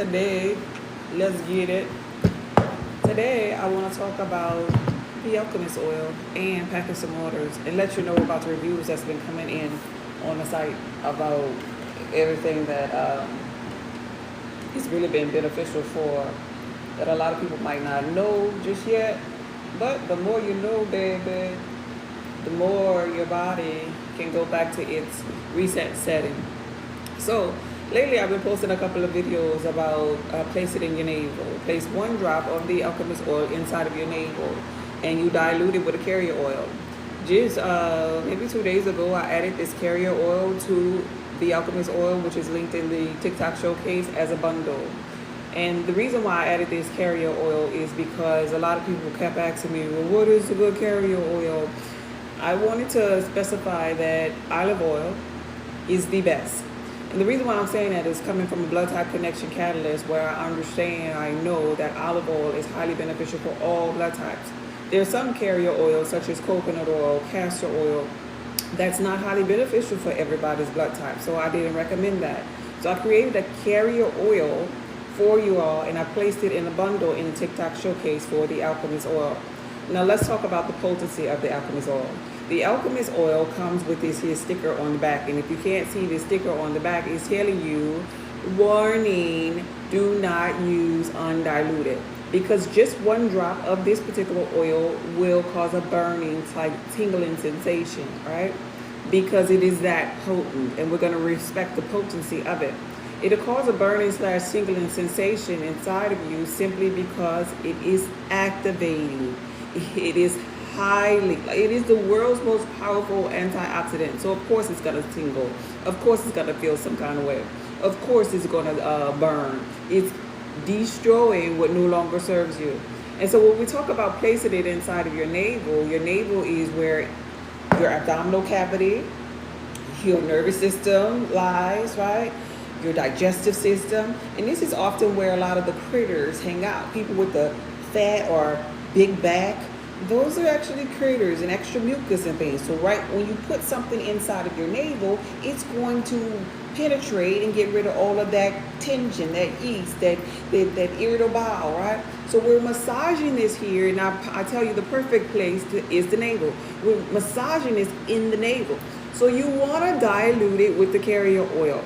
today, let's get it. Today, I want to talk about the Alchemist oil and packing some orders and let you know about the reviews that's been coming in on the site about everything that it's really been beneficial for, that a lot of people might not know just yet. But the more you know, baby, the more your body can go back to its reset setting. So lately I've been posting a couple of videos about place it in your navel. Place 1 drop of the Alchemist oil inside of your navel and you dilute it with a carrier oil. Just maybe 2 days ago, I added this carrier oil to the Alchemist oil, which is linked in the TikTok showcase as a bundle. And the reason why I added this carrier oil is because a lot of people kept asking me, well, what is a good carrier oil? I wanted to specify that olive oil is the best. And the reason why I'm saying that is coming from a blood type connection catalyst, where I understand, I know that olive oil is highly beneficial for all blood types. There are some carrier oils, such as coconut oil, castor oil, that's not highly beneficial for everybody's blood type. So I didn't recommend that. So I created a carrier oil for you all, and I placed it in a bundle in the TikTok showcase for the Alchemist oil. Now let's talk about the potency of the Alchemist oil. The Alchemist oil comes with this here sticker on the back, and if you can't see the sticker on the back, it's telling you, warning, do not use undiluted, because just 1 drop of this particular oil will cause a burning, like tingling sensation, right? Because it is that potent, and we're going to respect the potency of it. It'll cause a burning / tingling sensation inside of you simply because it is activating. It is it is the world's most powerful antioxidant. So of course it's gonna tingle. Of course it's gonna feel some kind of way. Of course it's gonna burn. It's destroying what no longer serves you. And so when we talk about placing it inside of your navel is where your abdominal cavity, your nervous system lies, right? Your digestive system. And this is often where a lot of the critters hang out. People with the fat or big back, those are actually critters and extra mucus and things. So right when you put something inside of your navel, it's going to penetrate and get rid of all of that tension, that yeast, that irritable bowel, right? So we're massaging this here, and I tell you the perfect place is the navel. We're massaging this in the navel. So you want to dilute it with the carrier oil.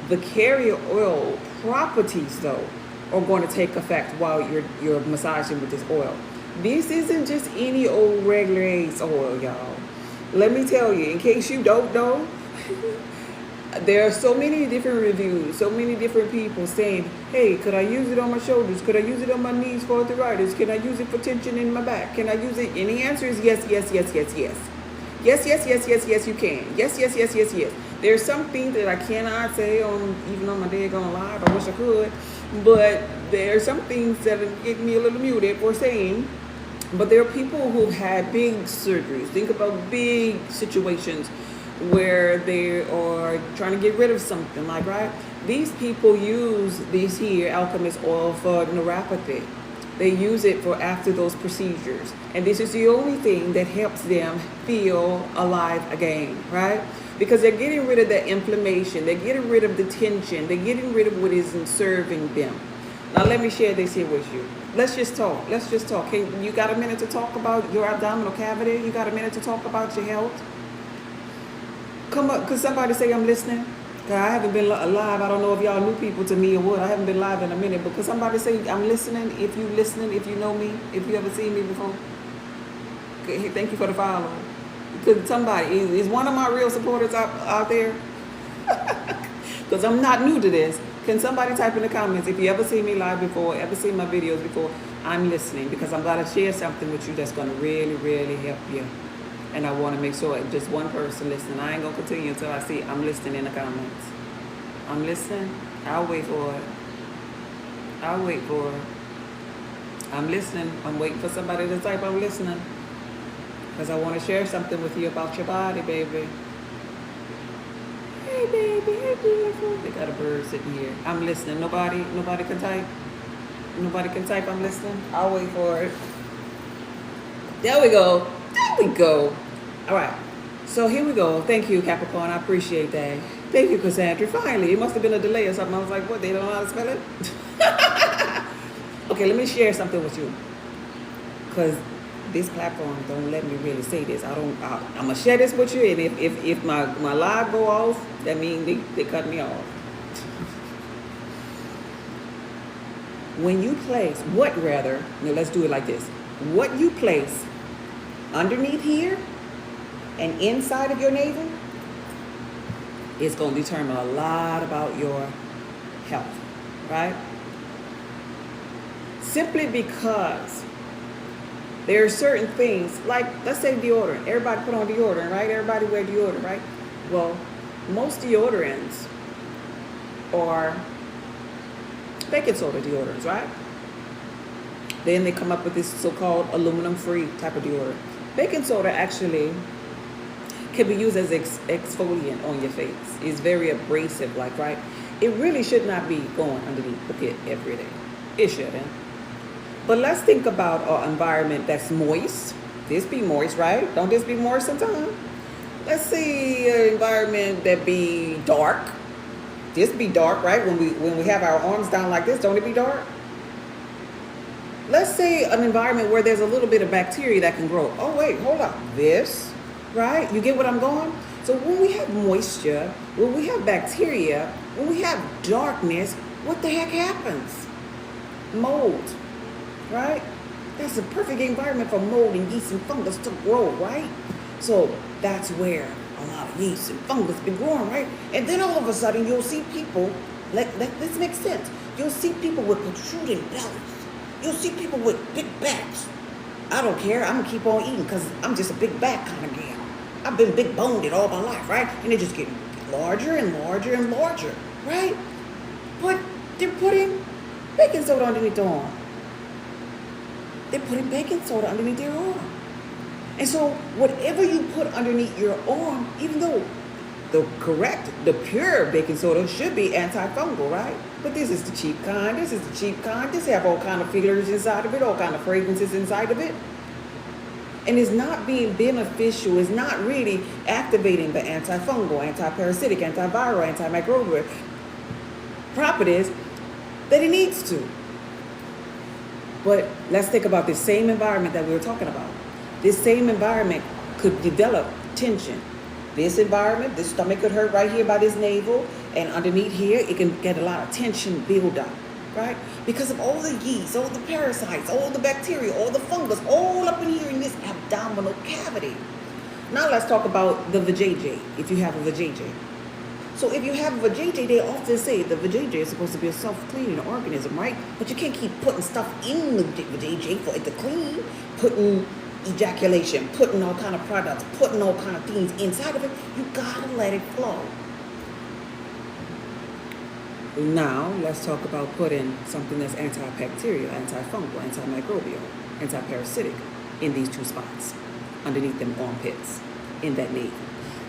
The carrier oil properties, though, are going to take effect while you're massaging with this oil. This isn't just any old regular ace oil, y'all. Let me tell you, in case you don't know, there are so many different reviews, so many different people saying, hey, could I use it on my shoulders? Could I use it on my knees for arthritis? Can I use it for tension in my back? Can I use it? And the answer is yes, yes, yes, yes, yes. Yes, yes, yes, yes, yes, you can. Yes, yes, yes, yes, yes. There's some things that I cannot say even on my daggone live. I wish I could. But there are some things that get me a little muted for saying. But there are people who've had big surgeries. Think about big situations where they are trying to get rid of something, like, right? These people use these here Alchemist oil for neuropathy. They use it for after those procedures. And this is the only thing that helps them feel alive again, right? Because they're getting rid of that inflammation. They're getting rid of the tension. They're getting rid of what isn't serving them. Now let me share this here with you. Let's just talk. Let's just talk. You got a minute to talk about your abdominal cavity? You got a minute to talk about your health? Come up. Could somebody say I'm listening? I haven't been live. I don't know if y'all new people to me or what. I haven't been live in a minute. But could somebody say I'm listening? If you listening, if you know me, if you ever seen me before. Okay, thank you for the follow. Could somebody, is one of my real supporters out there? Because I'm not new to this. Can somebody type in the comments if you ever seen me live before, ever seen my videos before? I'm listening, because I'm going to share something with you that's going to really, really help you. And I want to make sure just one person listening. I ain't going to continue until I see I'm listening in the comments. I'm listening. I'll wait for it. I'll wait for it. I'm listening. I'm waiting for somebody to type I'm listening. Because I want to share something with you about your body, baby. Hey, baby. Hey, beautiful. They got a bird sitting here. I'm listening. Nobody can type. Nobody can type I'm listening. I'll wait for it. There we go. There we go. All right. So here we go. Thank you, Capricorn. I appreciate that. Thank you, Cassandra. Finally, it must have been a delay or something. I was like, what? They don't know how to spell it? Okay, let me share something with you, because this platform don't let me really say this. I'm gonna share this with you, and if my live go off, that means they cut me off. When you place let's do it like this. What you place underneath here and inside of your navel is going to determine a lot about your health, right? Simply because there are certain things, like, let's say deodorant. Everybody put on deodorant, right? Everybody wear deodorant, right? Well, most deodorants are baking soda deodorants, right? Then they come up with this so-called aluminum-free type of deodorant. Baking soda actually can be used as exfoliant on your face. It's very abrasive, like, right? It really should not be going underneath the pit every day. It shouldn't. But let's think about an environment that's moist. This be moist, right? Don't this be moist sometimes? Let's see an environment that be dark. This be dark, right? When we have our arms down like this, don't it be dark? Let's say an environment where there's a little bit of bacteria that can grow. Oh wait, hold up. This, right? You get what I'm going? So when we have moisture, when we have bacteria, when we have darkness, what the heck happens? Mold, right? That's a perfect environment for mold and yeast and fungus to grow, right? So that's where a lot of yeast and fungus be growing, right? And then all of a sudden you'll see people, this makes sense. You'll see people with protruding bellies. You'll see people with big backs. I don't care. I'm going to keep on eating because I'm just a big back kind of gal. I've been big boned all my life, right? And they just get larger and larger and larger, right? But they're putting baking soda underneath their arm. They're putting baking soda underneath their arm. And so whatever you put underneath your arm, even though the pure baking soda should be antifungal, right? But this is the cheap kind. This have all kind of fillers inside of it, all kind of fragrances inside of it. And it's not being beneficial. It's not really activating the antifungal, antiparasitic, antiviral, antimicrobial properties that it needs to. But let's think about this same environment that we were talking about. This same environment could develop tension. This environment, this stomach could hurt right here by this navel, and underneath here, it can get a lot of tension build up, right? Because of all the yeast, all the parasites, all the bacteria, all the fungus, all up in here in this abdominal cavity. Now let's talk about the vajayjay, if you have a vajayjay. So if you have a vajayjay, they often say the vajayjay is supposed to be a self-cleaning organism, right? But you can't keep putting stuff in the vajayjay for it to clean, putting ejaculation, putting all kind of products, putting all kind of things inside of it. You gotta let it flow. Now let's talk about putting something that's antibacterial, antifungal, antimicrobial, antiparasitic in these two spots, underneath them armpits, in that navel.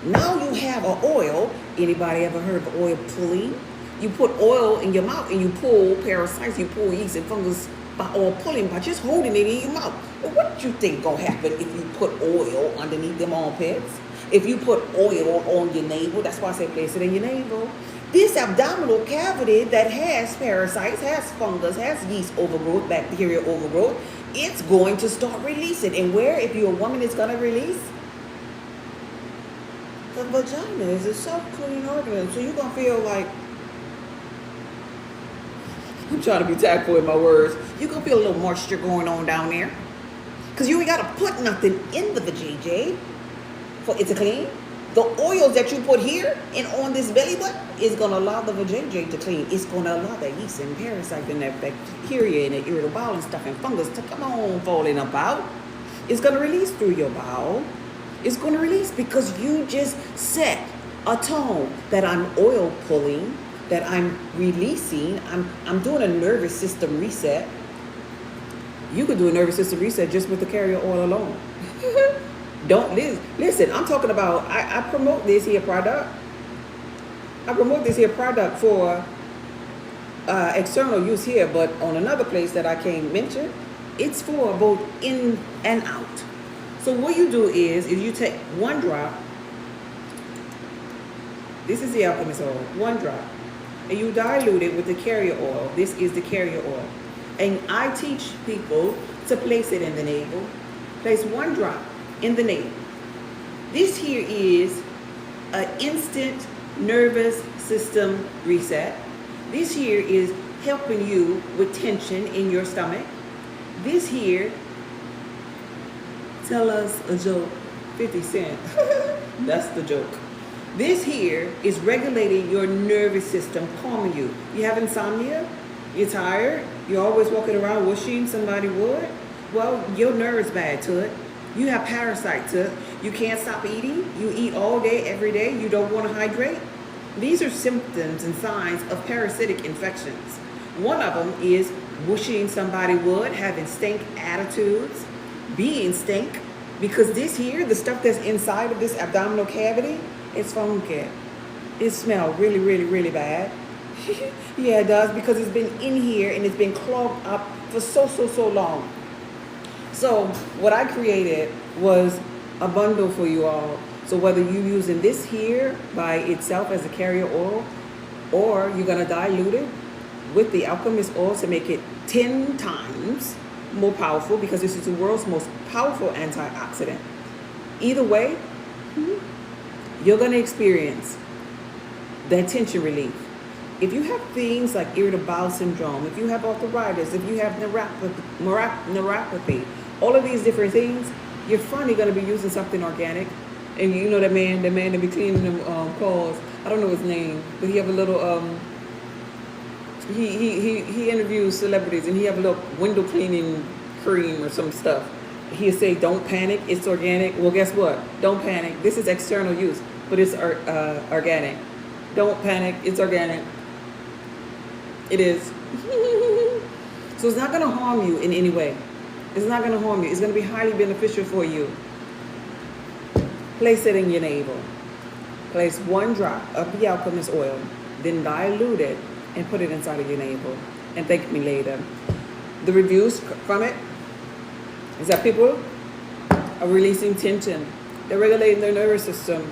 Now you have an oil. Anybody ever heard of oil pulling? You put oil in your mouth and you pull parasites, you pull yeast and fungus by oil pulling, by just holding it in your mouth. Well, what do you think gonna happen if you put oil underneath them armpits? If you put oil on your navel, that's why I say place it in your navel. This abdominal cavity that has parasites, has fungus, has yeast overgrowth, bacteria overgrowth, it's going to start releasing. And where, if you're a woman, it's gonna release? The vagina is a self-cleaning organ. So you're gonna feel like, I'm trying to be tactful in my words, you're gonna feel a little moisture going on down there. Because you ain't gotta put nothing in the vajayjay for it to clean. The oils that you put here and on this belly button is gonna allow the vajayjay to clean. It's gonna allow that yeast and parasite and that bacteria and that irritable bowel and stuff and fungus to come on falling about. It's gonna release through your bowel. It's gonna release because you just set a tone that I'm oil pulling, that I'm releasing. I'm doing a nervous system reset. You could do a nervous system reset just with the carrier oil alone. Don't listen. I'm talking about. I promote this here product. I promote this here product for external use here, but on another place that I can't mention, it's for both in and out. So what you do is you take one drop. This is the Alchemist oil. One drop. and you dilute it with the carrier oil. This is the carrier oil. And I teach people to place it in the navel. Place 1 drop in the navel. This here is an instant nervous system reset. This here is helping you with tension in your stomach. This here, tell us a joke, 50 Cent. That's the joke. This here is regulating your nervous system, calming you. You have insomnia, you're tired, you're always walking around wishing somebody would. Well, your nerve's bad to it. You have parasites to it. You can't stop eating. You eat all day, every day. You don't want to hydrate. These are symptoms and signs of parasitic infections. One of them is wishing somebody would, having stink attitudes, being stink, because this here, the stuff that's inside of this abdominal cavity, it's funky. It smells really, really, really bad. Yeah, it does, because it's been in here and it's been clogged up for so long. So what I created was a bundle for you all. So whether you're using this here by itself as a carrier oil, or you're gonna dilute it with the Alchemist oil to make it 10 times more powerful, because this is the world's most powerful antioxidant. Either way, you're gonna experience that tension relief. If you have things like irritable bowel syndrome, if you have arthritis, if you have neuropathy, all of these different things, you're finally gonna be using something organic. And you know that man that be cleaning them cars. I don't know his name, but he have a little he interviews celebrities, and he have a little window cleaning cream or some stuff. He'll say, "Don't panic, it's organic." Well, guess what? Don't panic. This is external use, but it's organic. Don't panic, it's organic. It is. So it's not gonna harm you in any way. It's not gonna harm you. It's gonna be highly beneficial for you. Place it in your navel. Place 1 drop of the Alchemist oil, then dilute it and put it inside of your navel. And thank me later. The reviews from it is that people are releasing tension. They're regulating their nervous system.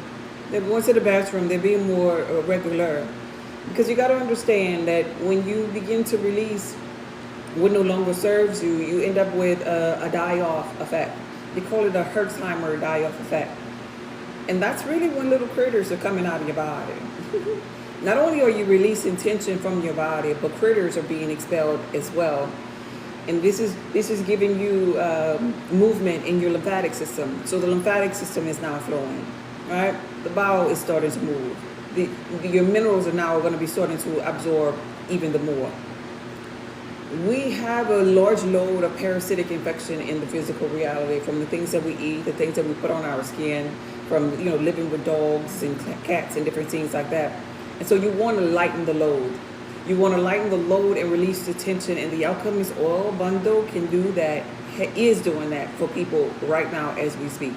They're going to the bathroom. They're being more regular. Because you got to understand that when you begin to release what no longer serves you, you end up with a die-off effect. They call it a Herxheimer die-off effect. And that's really when little critters are coming out of your body. Not only are you releasing tension from your body, but critters are being expelled as well. And this is giving you movement in your lymphatic system. So the lymphatic system is now flowing, right? The bowel is starting to move. Your minerals are now going to be starting to absorb even the more. We have a large load of parasitic infection in the physical reality from the things that we eat, the things that we put on our skin, from living with dogs and cats and different things like that. And so you want to lighten the load. You want to lighten the load and release the tension, and the Alchemist oil bundle can do that, is doing that for people right now as we speak.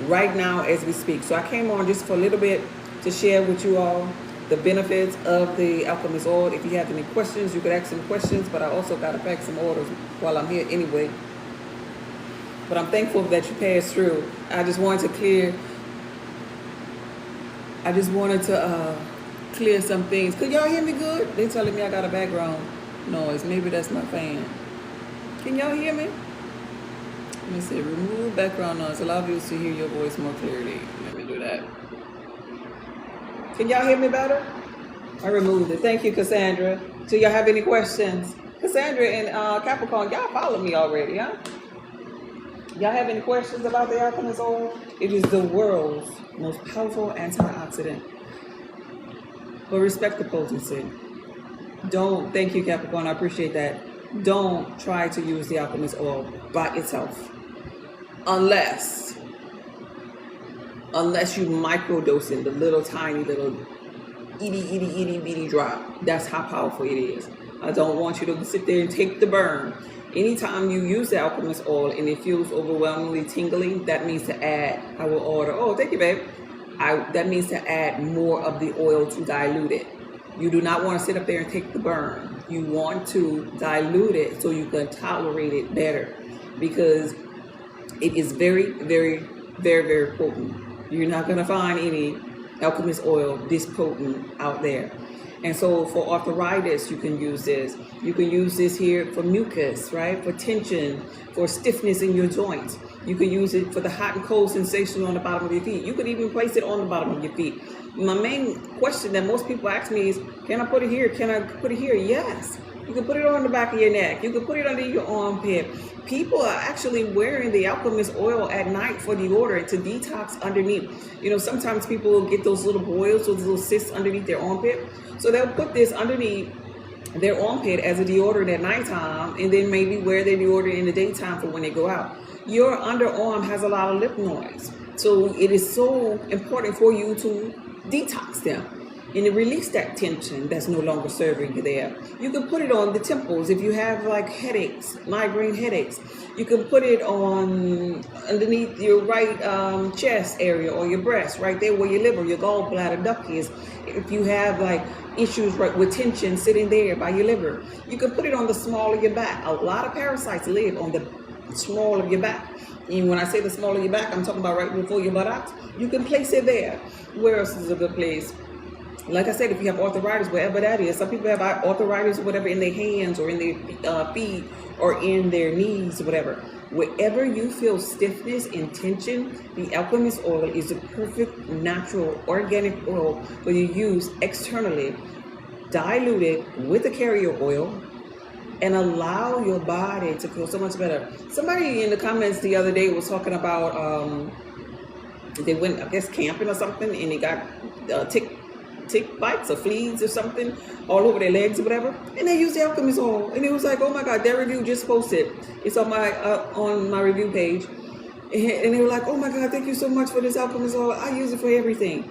Right now as we speak. So I came on just for a little bit to share with you all the benefits of the Alchemist oil. If you have any questions, you could ask some questions, but I also got to pack some orders while I'm here anyway. But I'm thankful that you passed through. I just wanted to clear some things. Could y'all hear me good? They telling me I got a background noise. Maybe that's my fan. Can y'all hear me? Let me see. Remove background noise. Allow you to hear your voice more clearly. Let me do that. Can y'all hear me better? I removed it. Thank you, Cassandra. Do y'all have any questions? Cassandra and Capricorn, y'all follow me already, huh? Y'all have any questions about the Alchemist oil? It is the world's most powerful antioxidant. But respect the potency. Thank you, Capricorn, I appreciate that. Don't try to use the Alchemist oil by itself. Unless you microdose in the little tiny little itty bitty drop. That's how powerful it is. I don't want you to sit there and take the burn. Anytime you use the Alchemist oil and it feels overwhelmingly tingling, that means to add, I will order, oh, thank you, babe. That means to add more of the oil to dilute it. You do not want to sit up there and take the burn. You want to dilute it so you can tolerate it better, because it is very, very, very, very potent. You're not going to find any Alchemist oil this potent out there. And so for arthritis, you can use this. You can use this here for mucus, right? For tension, for stiffness in your joints. You can use it for the hot and cold sensation on the bottom of your feet. You could even place it on the bottom of your feet. My main question that most people ask me is, can I put it here? Can I put it here? Yes. You can put it on the back of your neck. You can put it under your armpit. People are actually wearing the Alchemist oil at night for deodorant to detox underneath. You know, sometimes people will get those little boils, those little cysts underneath their armpit. So they'll put this underneath their armpit as a deodorant at nighttime, and then maybe wear their deodorant in the daytime for when they go out. Your underarm has a lot of lip noise. So it is so important for you to detox them and to release that tension that's no longer serving you there. You can put it on the temples if you have like headaches, migraine headaches. You can put it on underneath your right chest area or your breast, right there where your liver, your gallbladder duct is. If you have like issues right with tension sitting there by your liver, you can put it on the small of your back. A lot of parasites live on the small of your back. And when I say the small of your back, I'm talking about right before your buttocks. You can place it there. Where else is a good place? Like I said, if you have arthritis, wherever that is, some people have arthritis or whatever in their hands or in their feet or in their knees or whatever. Wherever you feel stiffness and tension, the Alchemist oil is a perfect natural organic oil for you to use externally, dilute it with the carrier oil, and allow your body to feel so much better. Somebody in the comments the other day was talking about they went, I guess, camping or something, and they got tick bites or fleas or something all over their legs or whatever, and they used the Alchemist oil, and it was like, oh my God, their review just posted. It's on my review page, and they were like, oh my God, thank you so much for this Alchemist oil. I use it for everything,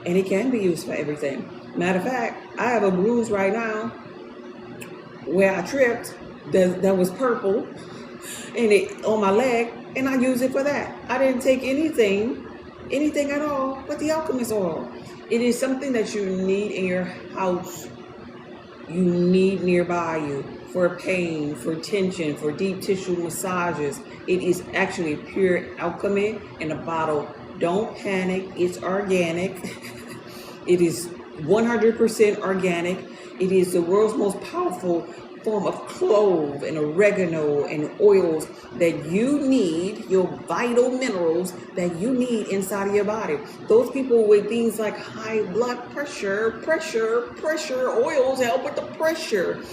and it can be used for everything. Matter of fact, I have a bruise right now where I tripped that was purple, and it on my leg, and I use it for that. I didn't take anything at all but the Alchemist oil. It is something that you need in your house. You need nearby you for pain, for tension, for deep tissue massages. It is actually pure alchemy in a bottle. Don't panic. It's organic. It is 100% organic. It is the world's most powerful form of clove and oregano and oils that you need, your vital minerals that you need inside of your body. Those people with things like high blood pressure oils help with the pressure.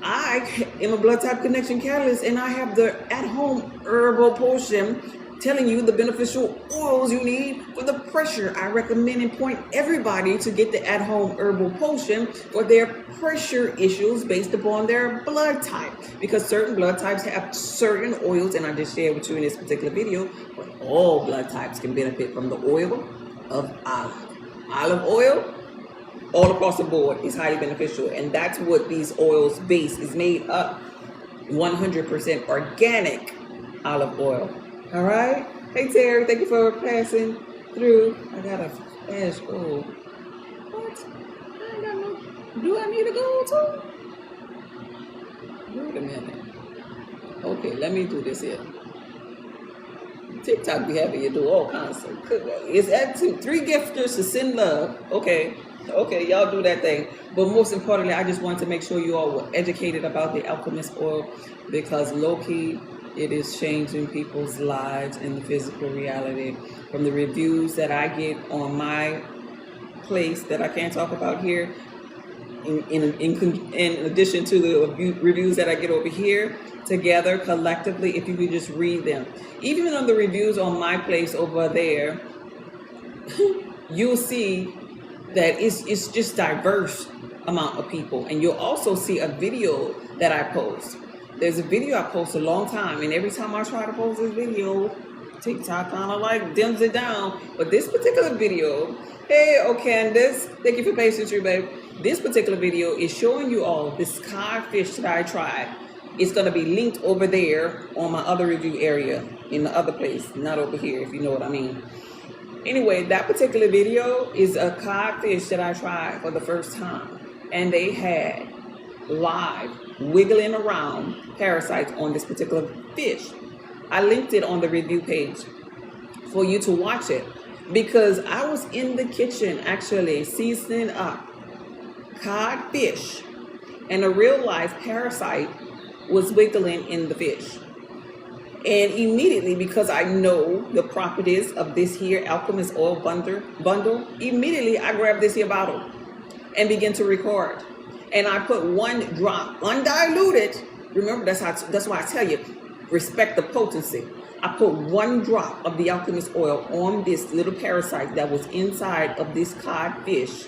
I am a blood type connection catalyst, and I have the at-home herbal potion telling you the beneficial oils you need for the pressure. I recommend and point everybody to get the at-home herbal potion for their pressure issues based upon their blood type, because certain blood types have certain oils, and I just shared with you in this particular video, but all blood types can benefit from the oil of olive. Olive oil, all across the board, is highly beneficial, and that's what these oils base is made up. 100% organic olive oil. All right. Hey, Terry, thank you for passing through. I got a flash gold. What? I ain't got no. Do I need a gold too? Wait a minute. Okay, let me do this here. TikTok be having you do all kinds of good. It's at 3 gifters to send love. Okay, y'all do that thing. But most importantly, I just wanted to make sure you all were educated about the Alchemist oil, because low-key, it is changing people's lives in the physical reality. From the reviews that I get on my place that I can't talk about here, in addition to the reviews that I get over here, together collectively, if you could just read them. Even on the reviews on my place over there, you'll see that it's just diverse amount of people. And you'll also see a video that I post. There's a video I post a long time, and every time I try to post this video, TikTok kind of like dims it down. But this particular video, hey, oh Candace, thank you for patience, babe. This particular video is showing you all the sky fish that I tried. It's going to be linked over there on my other review area in the other place, not over here, if you know what I mean. Anyway, that particular video is a codfish that I tried for the first time, and they had live wiggling around parasites on this particular fish. I linked it on the review page for you to watch it. because I was in the kitchen actually seasoning up codfish, and a real life parasite was wiggling in the fish. And immediately, because I know the properties of this here Alchemist oil bundle, immediately I grabbed this here bottle and began to record. And I put one drop, undiluted. Remember, that's why I tell you, respect the potency. I put one drop of the Alchemist oil on this little parasite that was inside of this codfish,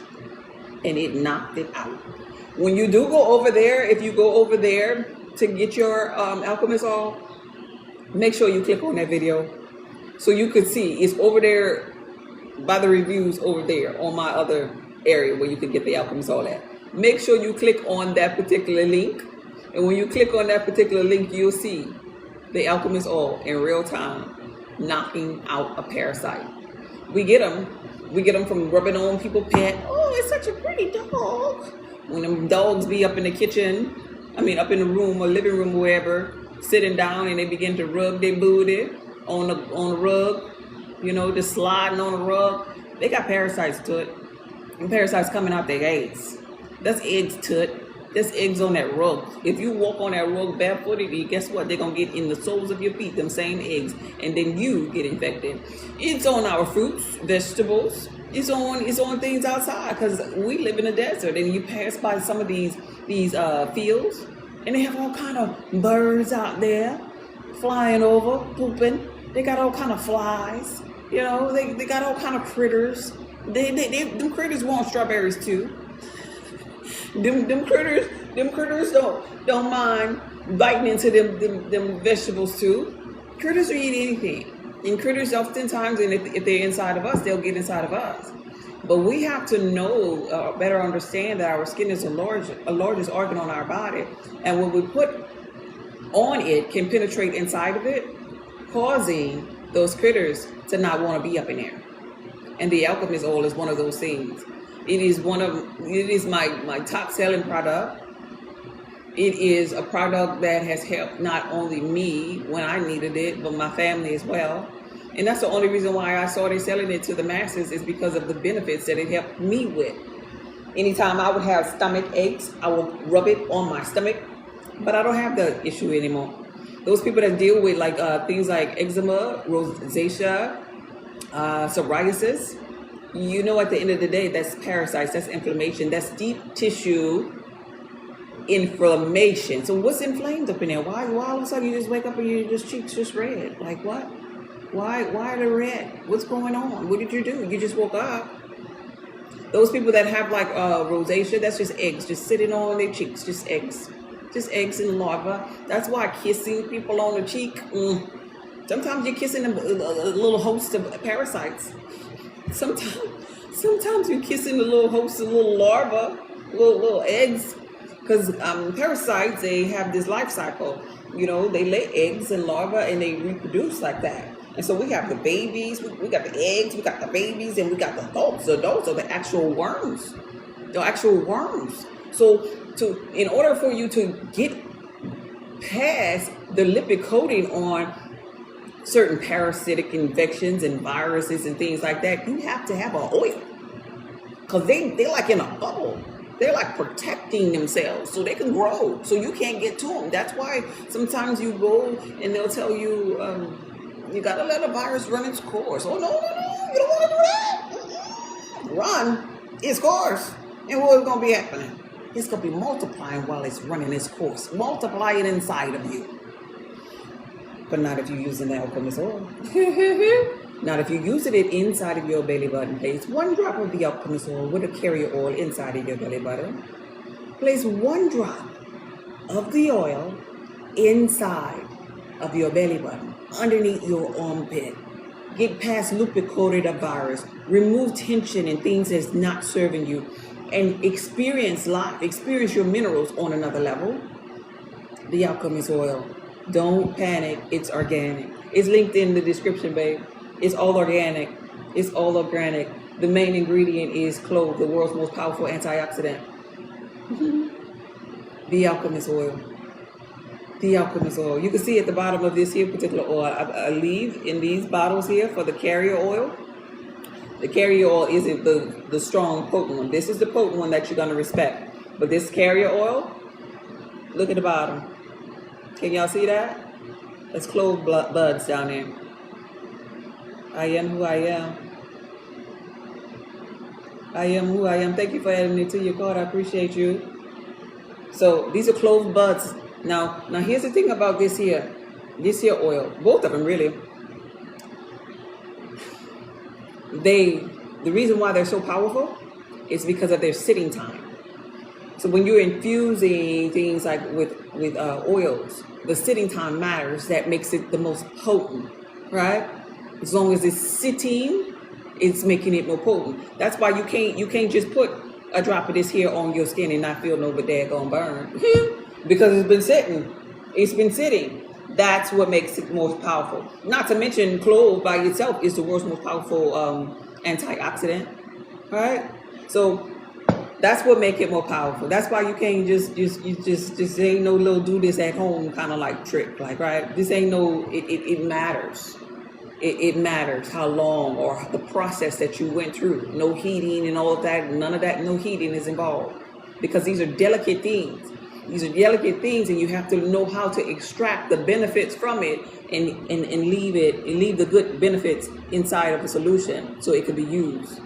and it knocked it out. When you do go over there, if you go over there to get your Alchemist oil, make sure you click on that video so you could see. It's over there by the reviews over there on my other area where you can get the Alchemist oil at. Make sure you click on that particular link, and when you click on that particular link, you'll see the Alchemist oil in real time knocking out a parasite. We get them from rubbing on people's pet. Oh, it's such a pretty dog. When them dogs be up in the kitchen, up in the room or living room, wherever, sitting down, and they begin to rub their booty on the rug, just sliding on the rug. They got parasites to it. And parasites coming out their eggs. That's eggs to it. There's eggs on that rug. If you walk on that rug barefooted, guess what? They're going to get in the soles of your feet, them same eggs, and then you get infected. It's on our fruits, vegetables. It's on things outside, because we live in a desert, and you pass by some of these fields, and they have all kind of birds out there flying over, pooping. They got all kind of flies. They got all kind of critters. Them critters want strawberries too. Them critters don't mind biting into them vegetables too. Critters will eat anything, and critters oftentimes, and if they're inside of us, they'll get inside of us. But we have to know, better understand that our skin is the largest organ on our body, and what we put on it can penetrate inside of it, causing those critters to not want to be up in there. And the Alchemist oil is one of those things. It is my top selling product. It is a product that has helped not only me when I needed it, but my family as well. And that's the only reason why I started selling it to the masses, is because of the benefits that it helped me with. Anytime I would have stomach aches, I would rub it on my stomach, but I don't have the issue anymore. Those people that deal with things like eczema, rosacea, psoriasis, at the end of the day, that's parasites, that's inflammation, that's deep tissue inflammation. So what's inflamed up in there? Why all of a sudden you just wake up and your cheeks just red? Like what? Why are they red? What's going on? What did you do? You just woke up. Those people that have rosacea, that's just eggs just sitting on their cheeks, just eggs and larvae. That's why kissing people on the cheek, sometimes you're kissing a little host of parasites. Sometimes you're kissing a little host of little larvae, little eggs, because parasites, they have this life cycle. They lay eggs and larvae, and they reproduce like that. And so we have the babies, we got the eggs, we got the babies, and we got the adults. The adults are the actual worms. So in order for you to get past the lipid coating on certain parasitic infections and viruses and things like that, you have to have an oil, because they're like in a bubble. They're like protecting themselves so they can grow, so you can't get to them. That's why sometimes you go and they'll tell you, you gotta let a virus run its course. Oh, no, you don't want to do that. Run its course. And what's going to be happening? It's going to be multiplying while it's running its course. Multiply it inside of you. But not if you're using the Alchemist oil. Not if you're using it inside of your belly button. Place one drop of the Alchemist oil with a carrier oil inside of your belly button. Place one drop of the oil inside of your belly button, underneath your armpit. Get past lipid-coated virus. Remove tension and things that's not serving you. And experience life. Experience your minerals on another level. The Alchemist oil. Don't panic. It's organic. It's linked in the description, babe. It's all organic. It's all organic. The main ingredient is clove, the world's most powerful antioxidant. The Alchemist oil. The Alchemist oil. You can see at the bottom of this here particular oil, I leave in these bottles here for the carrier oil. The carrier oil isn't the strong, potent one. This is the potent one that you're going to respect. But this carrier oil, look at the bottom. Can y'all see that? It's clove buds down there. I am who I am. I am who I am. Thank you for adding it to your card. I appreciate you. So these are clove buds. Now here's the thing about this here oil. Both of them really. The reason why they're so powerful is because of their sitting time. So when you're infusing things like with oils, the sitting time matters. That makes it the most potent, right? As long as it's sitting, it's making it more potent. That's why you can't just put a drop of this here on your skin and not feel no but daggone burn. Because it's been sitting. It's been sitting. That's what makes it most powerful. Not to mention clove by itself is the world's most powerful antioxidant. Right? So that's what makes it more powerful. That's why you can't just ain't no little do this at home kind of like trick. Like, right? This ain't no, it matters. It matters how long or the process that you went through. No heating and all of that. None of that. No heating is involved. Because these are delicate things. These are delicate things, and you have to know how to extract the benefits from it and leave the good benefits inside of the solution so it could be used.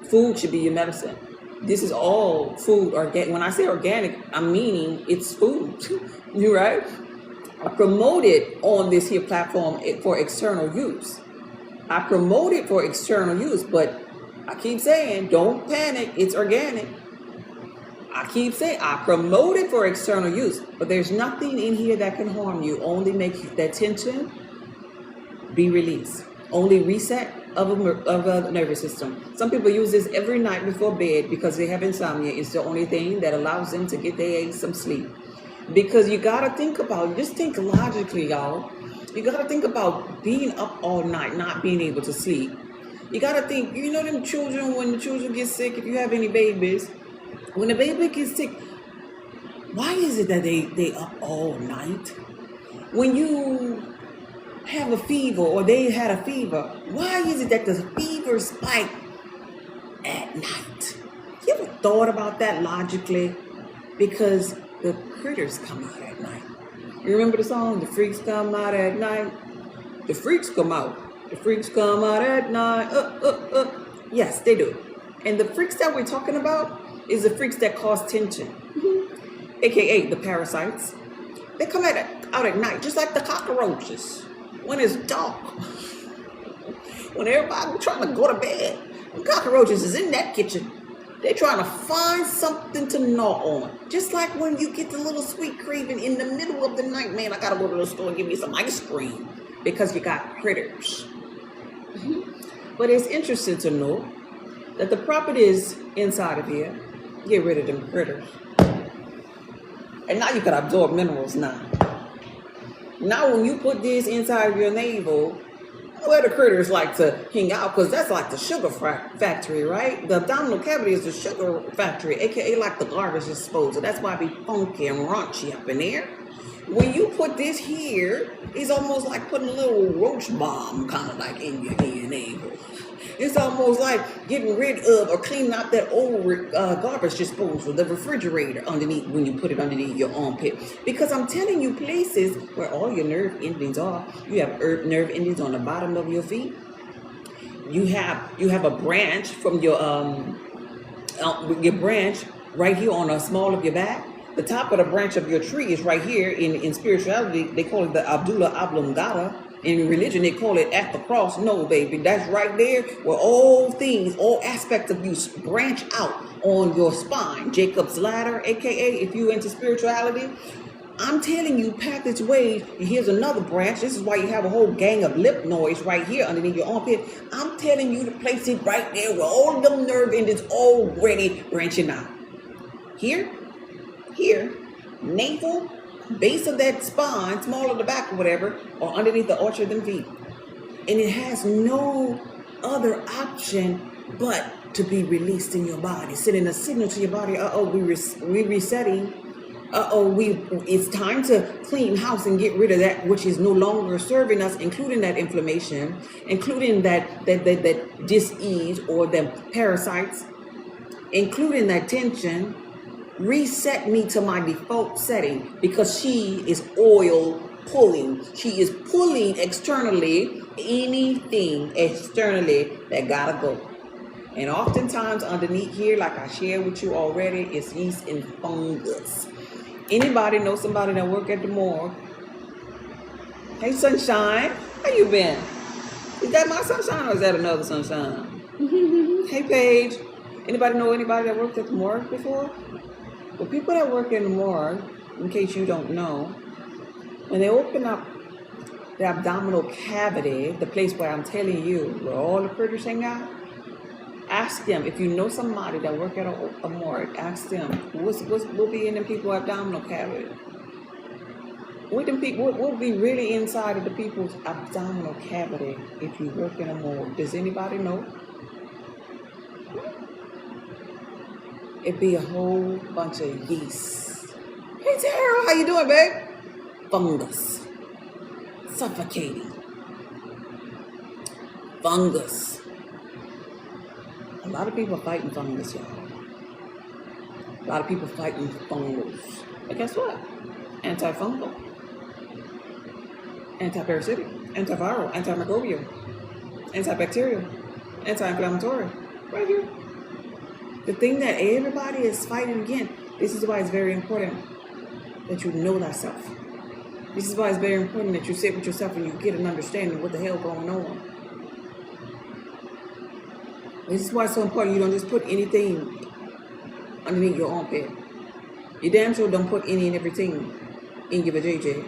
Food should be your medicine. This is all food. When I say organic, I'm meaning it's food. You right? I promote it on this here platform for external use. I promote it for external use, but I keep saying, don't panic. It's organic. I keep saying, I promote it for external use, but there's nothing in here that can harm you. Only make that tension be released. Only reset of the nervous system. Some people use this every night before bed because they have insomnia. It's the only thing that allows them to get some sleep. Because you got to think about, just think logically, y'all. You got to think about being up all night, not being able to sleep. You got to think, you know them children, when the children get sick, if you have any babies, when the baby gets sick, why is it that they up all night? When you have a fever or they had a fever, why is it that the fever spike at night? You ever thought about that logically? Because the critters come out at night. You remember the song, The Freaks Come Out at Night? The freaks come out. The freaks come out at night. Yes, they do. And the freaks that we're talking about is the freaks that cause tension. AKA the parasites. They come out at night, just like the cockroaches. When it's dark. When everybody's trying to go to bed. The cockroaches is in that kitchen. They're trying to find something to gnaw on. Just like when you get the little sweet craving in the middle of the night. Man, I gotta go to the store and give me some ice cream. Because you got critters. But it's interesting to know that the properties inside of here, get rid of them critters. And now you can absorb minerals now. Now when you put this inside of your navel, where the critters like to hang out, because that's like the sugar factory, right? The abdominal cavity is the sugar factory, aka like the garbage disposal. That's why it be funky and raunchy up in there. When you put this here, it's almost like putting a little roach bomb kind of like in your navel. It's almost like getting rid of or cleaning out that old garbage disposal, the refrigerator underneath when you put it underneath your armpit. Because I'm telling you, places where all your nerve endings are, you have nerve endings on the bottom of your feet. You have a branch from your branch right here on the small of your back. The top of the branch of your tree is right here. In spirituality, they call it the Abdullah Oblongata. In religion, they call it at the cross. No, baby, that's right there where all things, all aspects of you branch out on your spine. Jacob's ladder, aka if you into spirituality. I'm telling you, path its way. Here's another branch. This is why you have a whole gang of lip noise right here underneath your armpit. I'm telling you to place it right there where all of them nerve endings already branching out. Here, navel, base of that spine, small of the back or whatever, or underneath the arch of them feet. And it has no other option but to be released in your body, sending a signal to your body, we're resetting. It's time to clean house and get rid of that which is no longer serving us, including that inflammation, including that dis-ease or the parasites, including that tension. Reset me to my default setting, because she is oil pulling. She is pulling externally anything externally that gotta go. And oftentimes underneath here, like I shared with you already, is yeast and fungus. Anybody know somebody that work at the morgue? Hey, Sunshine, how you been? Is that my Sunshine or is that another Sunshine? Hey, Paige. Anybody know anybody that worked at the morgue before? The people that work in the morgue, in case you don't know, when they open up the abdominal cavity, the place where I'm telling you, where all the critters hang out, ask them, if you know somebody that work at a morgue, ask them, what be in them people's abdominal cavity? What will be really inside of the people's abdominal cavity if you work in a morgue? Does anybody know? It'd be a whole bunch of yeast. Hey Tara, how you doing, babe? Fungus. Suffocating. Fungus. A lot of people are fighting fungus, y'all. A lot of people fighting fungals. But guess what? Antifungal, antiparasitic, antiviral, antimicrobial, antibacterial, anti-inflammatory. Right here. The thing that everybody is fighting against. This is why it's very important that you know thyself. This is why it's very important that you sit with yourself and you get an understanding of what the hell going on. This is why it's so important you don't just put anything underneath your armpit. You damn sure don't put any and everything in your vajayjay.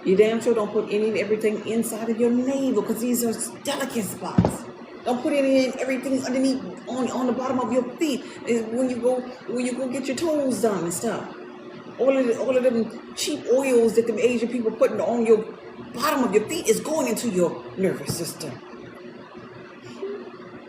You damn sure don't put any and everything inside of your navel, because these are delicate spots. Don't put any and everything underneath on the bottom of your feet when you go get your toes done and stuff. All of them cheap oils that them Asian people putting on your bottom of your feet is going into your nervous system.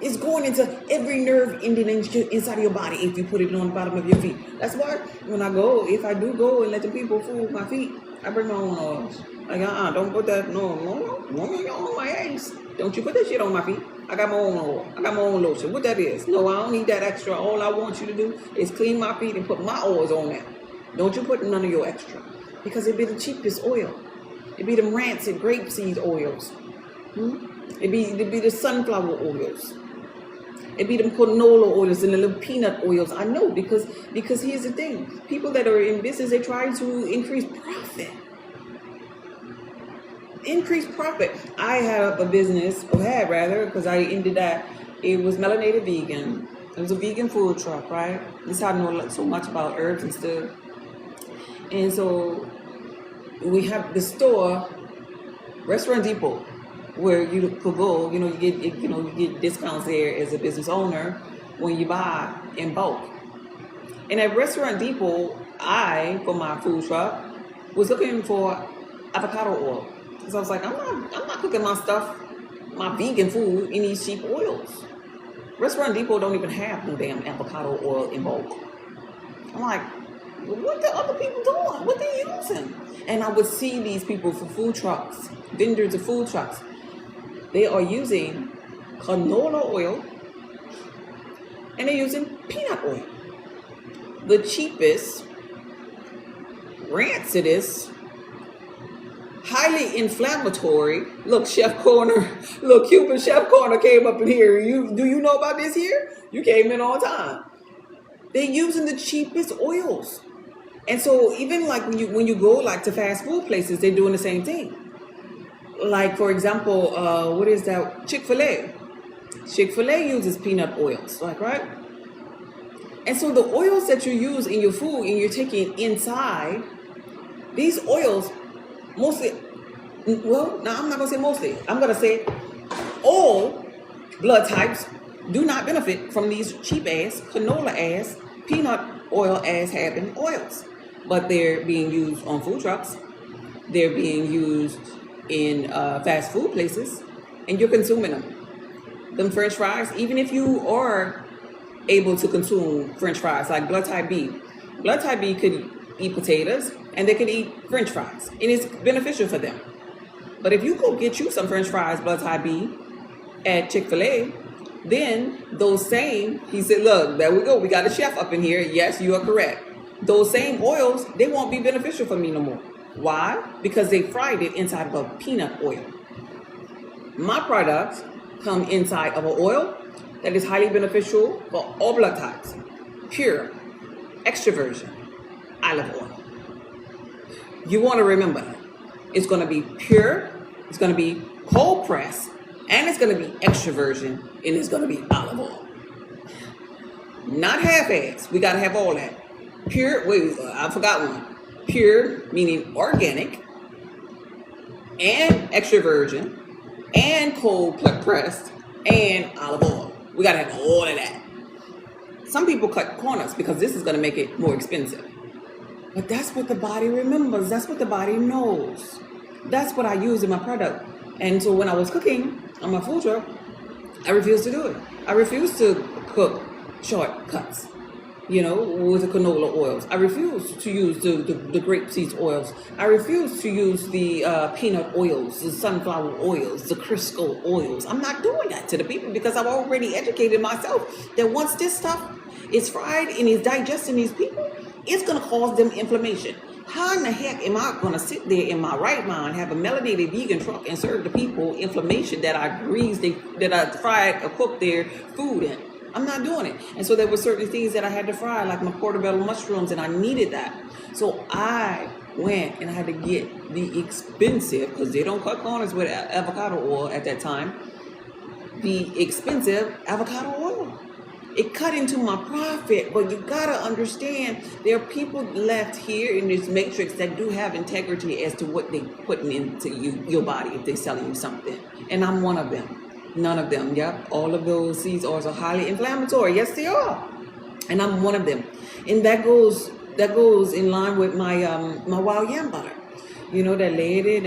It's going into every nerve ending inside of your body if you put it on the bottom of your feet. That's why when if I do go and let the people fool with my feet, I bring my own oils. Like, don't put that, no, on my ass. Don't you put that shit on my feet. I got my own oil. I got my own lotion. What that is? No, I don't need that extra. All I want you to do is clean my feet and put my oils on that. Don't you put none of your extra. Because it'd be the cheapest oil. It'd be them rancid grapeseed oils. It'd be the sunflower oils. It'd be them canola oils and the little peanut oils. I know, because here's the thing. People that are in business, they try to increase profit. Increase profit. I have a business, or had rather, because I ended that. It was melanated vegan. It was a vegan food truck, right? This is how I know so much about herbs and stuff. And so we have the store, Restaurant Depot, where you could go. You get discounts there as a business owner when you buy in bulk. And at Restaurant Depot, for my food truck, was looking for avocado oil. So I was like, I'm not cooking my stuff, my vegan food, in these cheap oils. Restaurant Depot don't even have no damn avocado oil in bulk. I'm like, what the other people doing? What they using? And I would see these people for food trucks, vendors of food trucks. They are using canola oil and they're using peanut oil. The cheapest, rancidest, highly inflammatory. Look, Chef Corner. Look, Cuban Chef Corner came up in here. Do you know about this here? You came in on time. They're using the cheapest oils. And so even like when you go like to fast food places, they're doing the same thing. Like, for example, what is that? Chick-fil-A. Chick-fil-A uses peanut oils, like, right? And so the oils that you use in your food and you're taking inside, these oils mostly, well, now I'm not going to say mostly. I'm going to say all blood types do not benefit from these cheap-ass, canola-ass, peanut oil-ass having oils. But they're being used on food trucks. They're being used in fast food places, and you're consuming them. Them French fries, even if you are able to consume French fries, like blood type B. Blood type B could eat potatoes, and they can eat French fries, and it's beneficial for them. But if you go get you some French fries, blood type B, at Chick-fil-A, then those same, he said, look, there we go, we got a chef up in here. Yes, you are correct. Those same oils, they won't be beneficial for me no more. Why? Because they fried it inside of a peanut oil. My products come inside of an oil that is highly beneficial for all blood types. Pure, extra virgin, olive oil. You want to remember that. It's going to be pure, it's going to be cold pressed, and it's going to be extra virgin, and it's going to be olive oil. Not half-assed. We got to have all that. Pure, wait, I forgot one. Pure, meaning organic, and extra virgin, and cold pressed, and olive oil. We got to have all of that. Some people cut corners because this is going to make it more expensive. But that's what the body remembers. That's what the body knows. That's what I use in my product. And so when I was cooking on my food truck, I refused to do it. I refused to cook shortcuts, with the canola oils. I refused to use the grapeseed oils. I refused to use the peanut oils, the sunflower oils, the Crisco oils. I'm not doing that to the people because I've already educated myself that once this stuff is fried and is digesting these people, it's going to cause them inflammation. How in the heck am I going to sit there in my right mind, have a melanated vegan truck and serve the people inflammation that I fried or cooked their food in? I'm not doing it. And so there were certain things that I had to fry, like my portobello mushrooms, and I needed that. So I went and I had to get the expensive, because they don't cut corners with avocado oil at that time, the expensive avocado oil. It cut into my profit, but you gotta understand there are people left here in this matrix that do have integrity as to what they putting into your body if they're selling you something. And I'm one of them. None of them. Yep. All of those seeds oils are highly inflammatory. Yes, they are. And I'm one of them. And that goes in line with my my wild yam butter. That lady,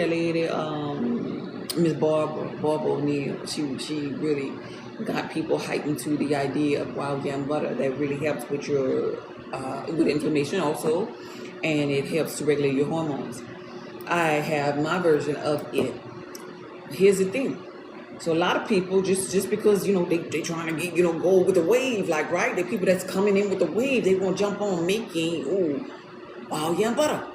Miss Barbara O'Neill, she really got people hyped into the idea of wild yam butter that really helps with your with inflammation also, and it helps to regulate your hormones. I have my version of it. Here's the thing. So a lot of people just because they trying to get go with the wave, like, right? The people that's coming in with the wave, they gonna jump on making wild yam butter.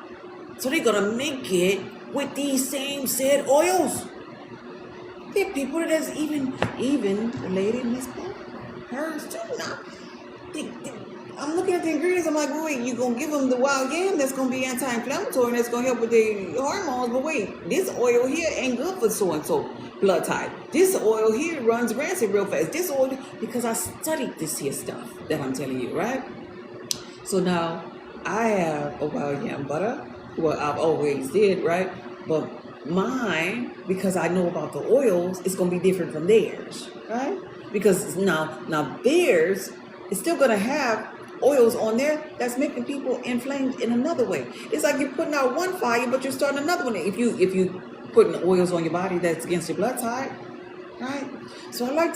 So they're gonna make it with these same said oils. There are people that's even the lady Miss Barbara, hers too now. I'm looking at the ingredients. I'm like, wait, you gonna give them the wild yam that's gonna be anti-inflammatory and that's gonna help with their hormones? But wait, this oil here ain't good for so and so blood type. This oil here runs rancid real fast. This oil, because I studied this here stuff that I'm telling you, right? So now I have a wild yam butter. Well, I've always did, right? But mine, because I know about the oils, it's gonna be different from theirs, right? Because now theirs is still gonna have oils on there that's making people inflamed in another way. It's like you're putting out one fire, but you're starting another one. If you putting oils on your body that's against your blood type, right? So I like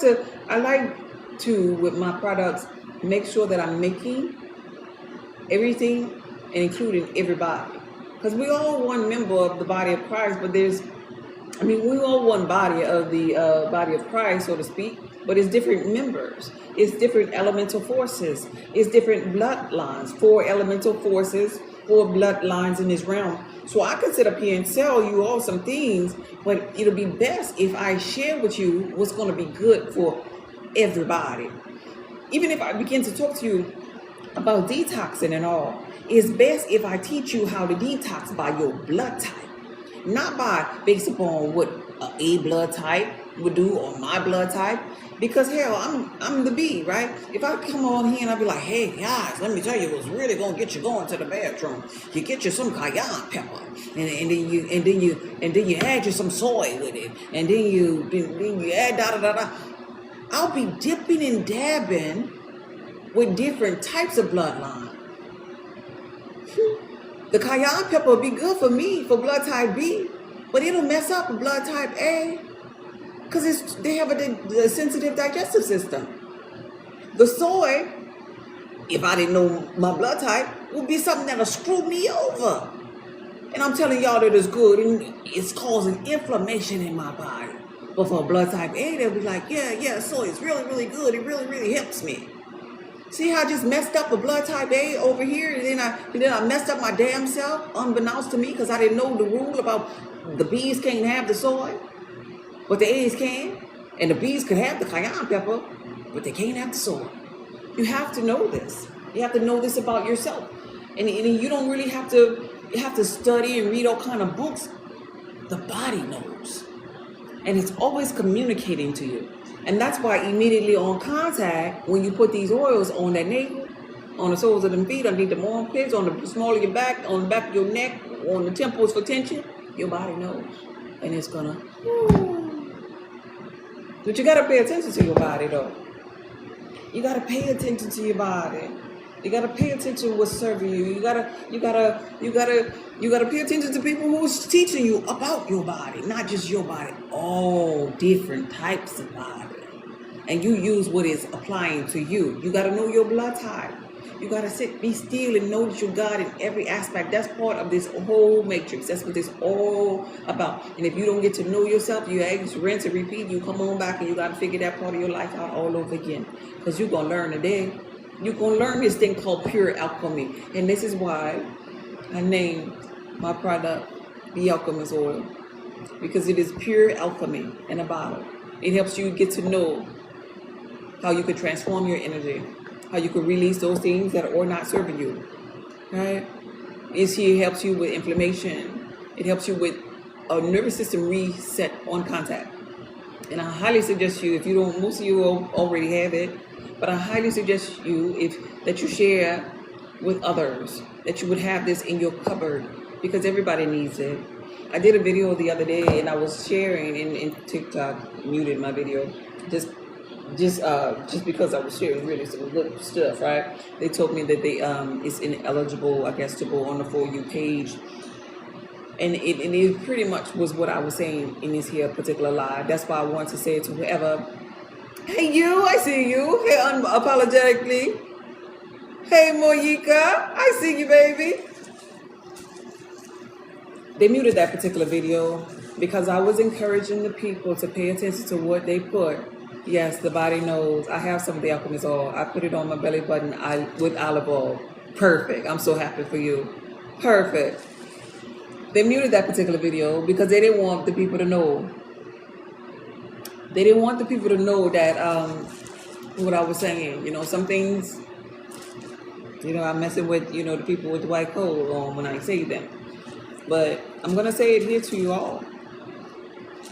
to with my products make sure that I'm making everything and including everybody, because we all one member of the body of Christ, but we all one body of the body of Christ, so to speak, but it's different members. It's different elemental forces. It's different bloodlines. 4 elemental forces, 4 bloodlines in this realm. So I could sit up here and tell you all some things, but it'll be best if I share with you what's going to be good for everybody. Even if I begin to talk to you about detoxing and all, it's best if I teach you how to detox by your blood type, not based upon what a blood type would do or my blood type. Because hell, I'm the B, right? If I come on here and I be like, hey guys, let me tell you what's really gonna get you going to the bathroom. You get you some cayenne pepper, and then you add you some soy with it, and then you add da. I'll be dipping and dabbing with different types of bloodline. The cayenne pepper will be good for me for blood type B, but it'll mess up with blood type A. Because they have a sensitive digestive system. The soy if I didn't know my blood type, would be something that'll screw me over. And I'm telling y'all that it's good, and it's causing inflammation in my body. But for blood type A, they'll be like, yeah, so it's really, really good. It really, really helps me. See how I just messed up the blood type A over here, and then I messed up my damn self, unbeknownst to me, because I didn't know the rule about the B's can't have the soy, but the A's can. And the B's could have the cayenne pepper, but they can't have the soy. You have to know this. You have to know this about yourself. And you don't really have to study and read all kind of books. The body knows. And it's always communicating to you. And that's why immediately on contact, when you put these oils on that navel, on the soles of them feet, underneath the armpits, on the small of your back, on the back of your neck, on the temples for tension, your body knows. And it's gonna. But you gotta pay attention to your body though. You gotta pay attention to your body. You gotta pay attention to what's serving you. You gotta pay attention to people who's teaching you about your body, not just your body, all different types of body. And you use what is applying to you. You gotta know your blood type. You gotta be still and know that you're God in every aspect. That's part of this whole matrix. That's what it's all about. And if you don't get to know yourself, you rinse and repeat. You come on back and you gotta figure that part of your life out all over again. Because you're gonna learn today. You're going to learn this thing called pure alchemy. And this is why I named my product the Alchemist oil. Because it is pure alchemy in a bottle. It helps you get to know how you could transform your energy. How you could release those things that are not serving you. Right? It helps you with inflammation. It helps you with a nervous system reset on contact. And I highly suggest you, if you don't, most of you already have it, but I highly suggest that you share with others, that you would have this in your cupboard, because everybody needs it. I did a video the other day, and I was sharing in TikTok, muted my video, just because I was sharing really some good stuff, right? They told me that it's ineligible, I guess, to go on the For You page. And it pretty much was what I was saying in this here particular live. That's why I wanted to say it to whoever. Hey, you, I see you. Hey, unapologetically. Hey, Moyika, I see you, baby. They muted that particular video because I was encouraging the people to pay attention to what they put. Yes, the body knows. I have some of the Alchemist oil. I put it on my belly button with olive oil. Perfect. I'm so happy for you. Perfect. They muted that particular video because they didn't want the people to know. They didn't want the people to know that what I was saying. You know, some things, I'm messing with, the people with the white coat on when I say them. But I'm going to say it here to you all.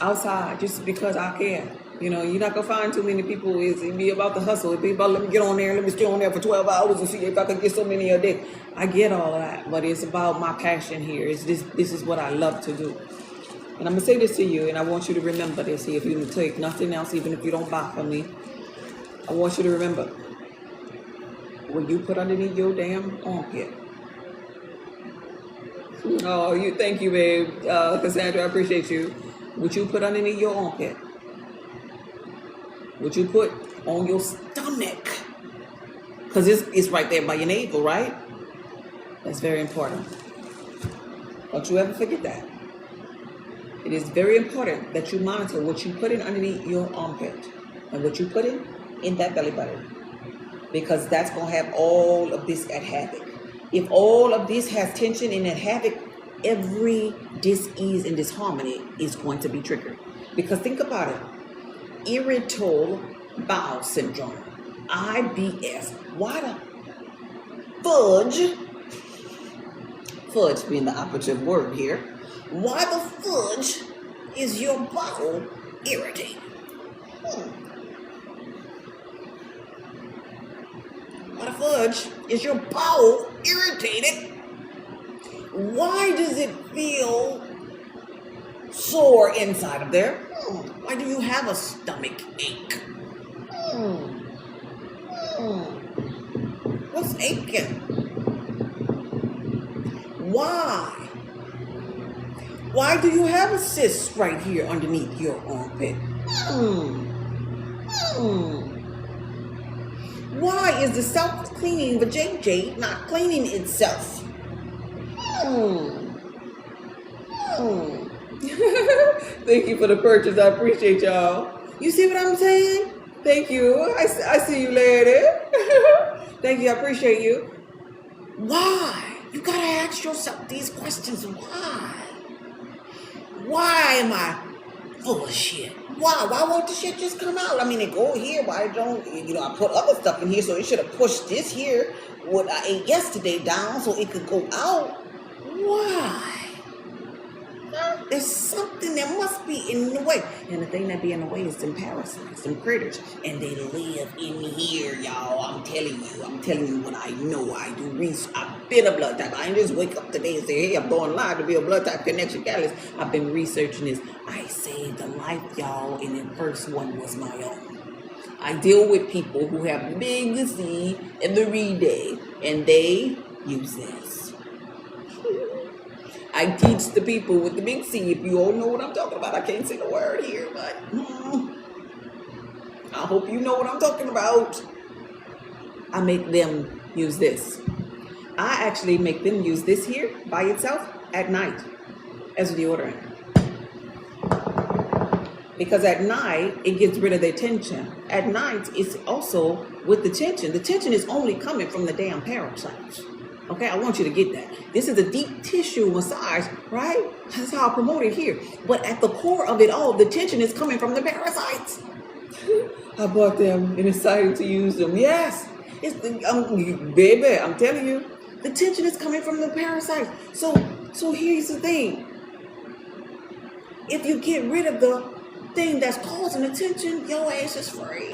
Outside, just because I care. You're not going to find too many people. It'd be about the hustle. It'd be about, let me get on there. Let me stay on there for 12 hours and see if I can get so many a day. I get all that. But it's about my passion here. This is what I love to do. And I'm going to say this to you, and I want you to remember this here. If you take nothing else, even if you don't buy from me, I want you to remember, when you put underneath your damn armpit. Oh, thank you, babe. Cassandra, I appreciate you. What you put underneath your armpit, what you put on your stomach, because it's right there by your navel, right? That's very important. Don't you ever forget that. It is very important that you monitor what you put in underneath your armpit and what you put in that belly button, because that's going to have all of this at havoc. If all of this has tension and at havoc, every dis-ease and disharmony is going to be triggered. Because think about it. Irritable bowel syndrome, IBS. Why the fudge being the operative word here, why the fudge is your bowel irritated? Why the fudge is your bowel irritated? Why does it feel sore inside of there? Why do you have a stomach ache? What's aching? Why? Why do you have a cyst right here underneath your armpit? Why is the cleaning the JJ, not cleaning itself. Thank you for the purchase. I appreciate y'all. You see what I'm saying? Thank you. I see you, lady. Thank you. I appreciate you. Why? You gotta ask yourself these questions. Why? Why am I full of shit? Why? Why won't the shit just come out? I mean, it go here. Why don't, I put other stuff in here, so it should have pushed this here, what I ate yesterday, down so it could go out. Why? There's something that must be in the way. And the thing that be in the way is them parasites, them critters. And they live in here, y'all. I'm telling you what I know. I do research. I've been a blood type. I didn't just wake up today and say, hey, I'm going live to be a blood type connection catalyst. I've been researching this. I saved a life, y'all, and the first one was my own. I deal with people who have the big C and the read, and they use this. I teach the people with the big C. If you all know what I'm talking about, I can't say the word here, but I hope you know what I'm talking about. I make them use this. I actually make them use this here by itself at night as deodorant. Because at night, it gets rid of their tension. At night, it's also with the tension. The tension is only coming from the damn parasites. Okay, I want you to get that. This is a deep tissue massage, right? That's how I promote it here. But at the core of it all, the tension is coming from the parasites. I bought them and decided to use them. Yes. Baby, I'm telling you. The tension is coming from the parasites. So here's the thing. If you get rid of the thing that's causing the tension, your ass is free.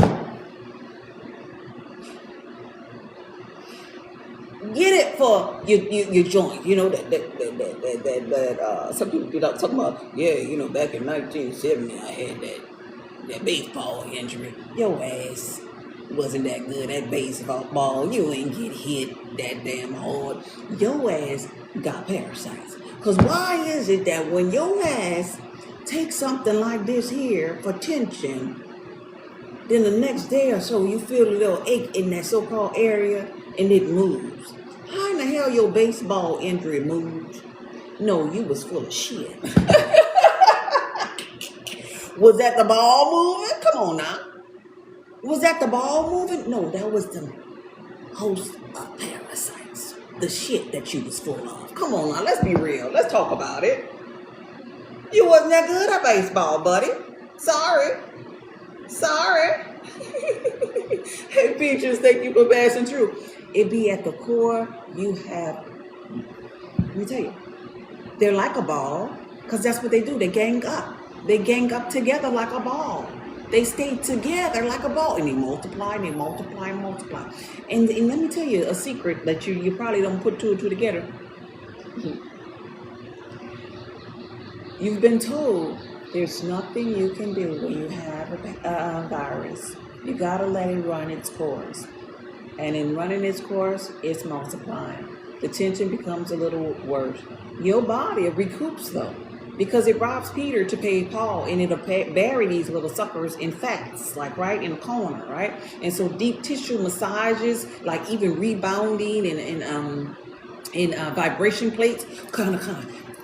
Get it for your joint. You know that some people be talking about, back in 1970 I had that baseball injury. Your ass wasn't that good at baseball. You ain't get hit that damn hard. Your ass got parasites. Cause why is it that when your ass takes something like this here for tension, then the next day or so you feel a little ache in that so-called area and it moves. How in the hell your baseball injury moved? No, you was full of shit. Was that the ball moving? Come on now. Was that the ball moving? No, that was the host of parasites. The shit that you was full of. Come on now, let's be real. Let's talk about it. You wasn't that good at baseball, buddy. Sorry. Hey, Peaches, thank you for passing through. It be at the core, you have, let me tell you, they're like a ball, because that's what they do. They gang up. They gang up together like a ball. They stay together like a ball, and they multiply, and they multiply, and multiply. And let me tell you a secret that you probably don't put two and two together. You've been told there's nothing you can do when you have a virus. You gotta let it run its course. And in running its course, it's multiplying. The tension becomes a little worse. Your body recoups though, because it robs Peter to pay Paul, and it'll bury these little suckers in fats, like right in the corner, right? And so deep tissue massages, like even rebounding and vibration plates, kind of,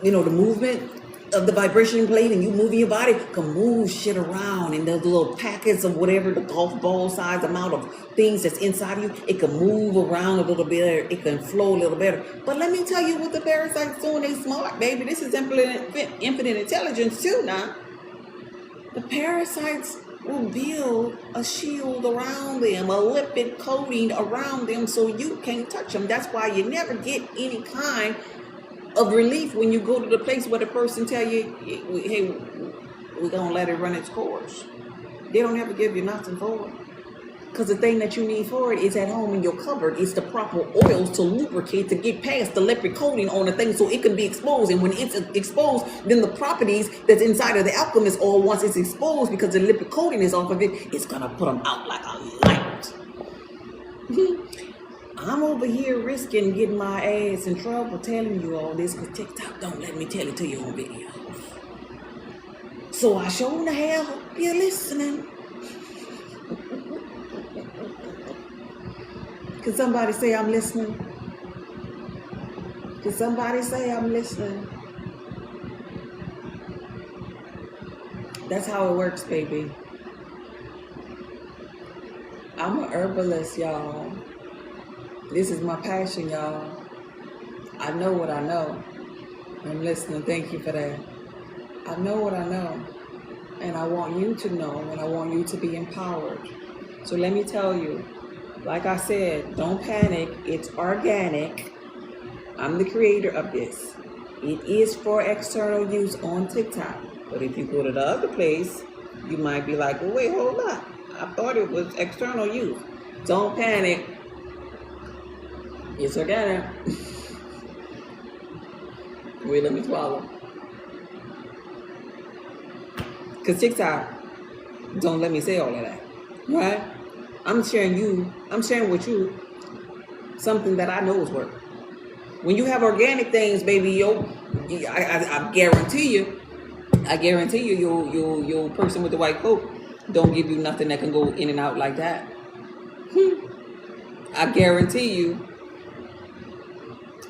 the movement of the vibration plate, and you moving your body can move shit around, and those little packets of whatever the golf ball size amount of things that's inside of you, it can move around a little bit, it can flow a little better. But let me tell you what the parasites doing. They smart, baby. This is infinite intelligence too now. The parasites will build a shield around them, a lipid coating around them, so you can't touch them. That's why you never get any kind of relief when you go to the place where the person tell you, hey, we're gonna let it run its course. They don't ever give you nothing for it, because the thing that you need for it is at home in your cupboard. It's the proper oils to lubricate, to get past the lipid coating on the thing so it can be exposed. And when it's exposed, then the properties that's inside of the Alchemist oil, once it's exposed, because the lipid coating is off of it, it's gonna put them out like a light. I'm over here risking getting my ass in trouble telling you all this because TikTok don't let me tell it to you on video. So I sure the hell hope you're listening. Can somebody say I'm listening? Can somebody say I'm listening? That's how it works, baby. I'm a herbalist, y'all. This is my passion, y'all. I know what I know. I'm listening. Thank you for that. I know what I know. And I want you to know, and I want you to be empowered. So let me tell you, like I said, don't panic. It's organic. I'm the creator of this. It is for external use on TikTok. But if you go to the other place, you might be like, well, wait, hold up. I thought it was external use. Don't panic. It's organic. Wait, let me swallow. Because TikTok don't let me say all of that. Right? I'm sharing with you something that I know is work. When you have organic things, baby, I guarantee you, your person with the white coat don't give you nothing that can go in and out like that. I guarantee you,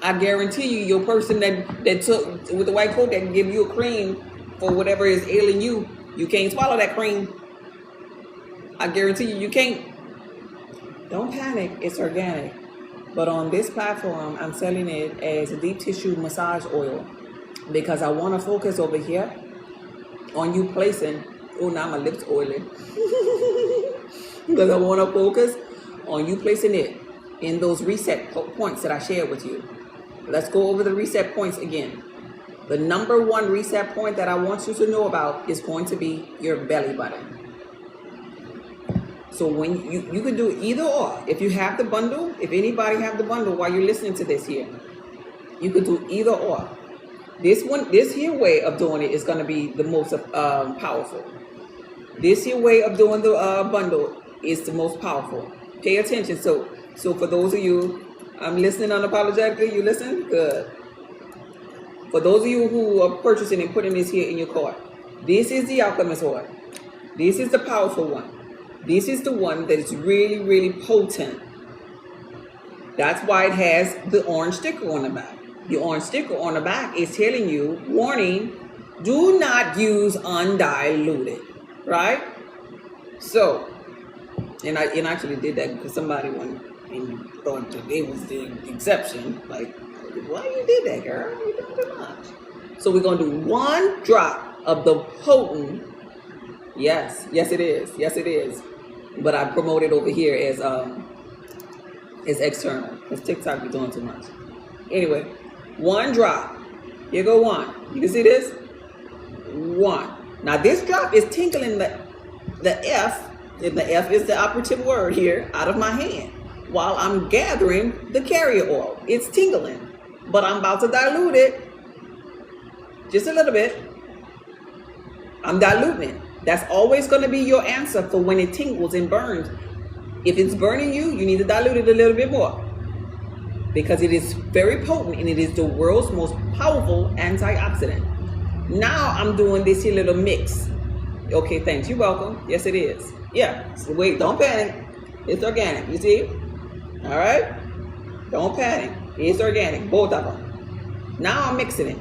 your person that took with the white coat that can give you a cream for whatever is ailing you, you can't swallow that cream. I guarantee you can't. Don't panic, it's organic. But on this platform, I'm selling it as a deep tissue massage oil because I want to focus over here on you placing, oh, now my lips oily. Because I want to focus on you placing it in those reset points that I shared with you. Let's go over the reset points again. The number one reset point that I want you to know about is going to be your belly button. So when you can do either or. If you have the bundle, if anybody have the bundle while you're listening to this here, you could do either or. This here way of doing it is going to be the most powerful. This here way of doing the bundle is the most powerful. Pay attention. So for those of you, I'm listening unapologetically. You listen? Good. For those of you who are purchasing and putting this here in your cart, this is the Alchemist oil. This is the powerful one. This is the one that is really, really potent. That's why it has the orange sticker on the back. The orange sticker on the back is telling you, warning, do not use undiluted, right? So, and I actually did that because somebody thought that it was the exception. Like, why you did that, girl? You don't do much. So we're going to do 1 drop of the potent. Yes, it is. But I promote it over here as external because TikTok be doing too much. Anyway, 1 drop. Here go 1. You can see this? 1. Now this drop is tinkling the F, and the F is the operative word here, out of my hand while I'm gathering the carrier oil. It's tingling, but I'm about to dilute it just a little bit. I'm diluting it. That's always going to be your answer for when it tingles and burns. If it's burning you, you need to dilute it a little bit more because it is very potent and it is the world's most powerful antioxidant. Now I'm doing this here little mix. Okay, thanks. You're welcome. Yes, it is. Yeah. So wait, don't panic. It's organic. You see? All right? Don't panic. It's organic. Both of them. Now I'm mixing it.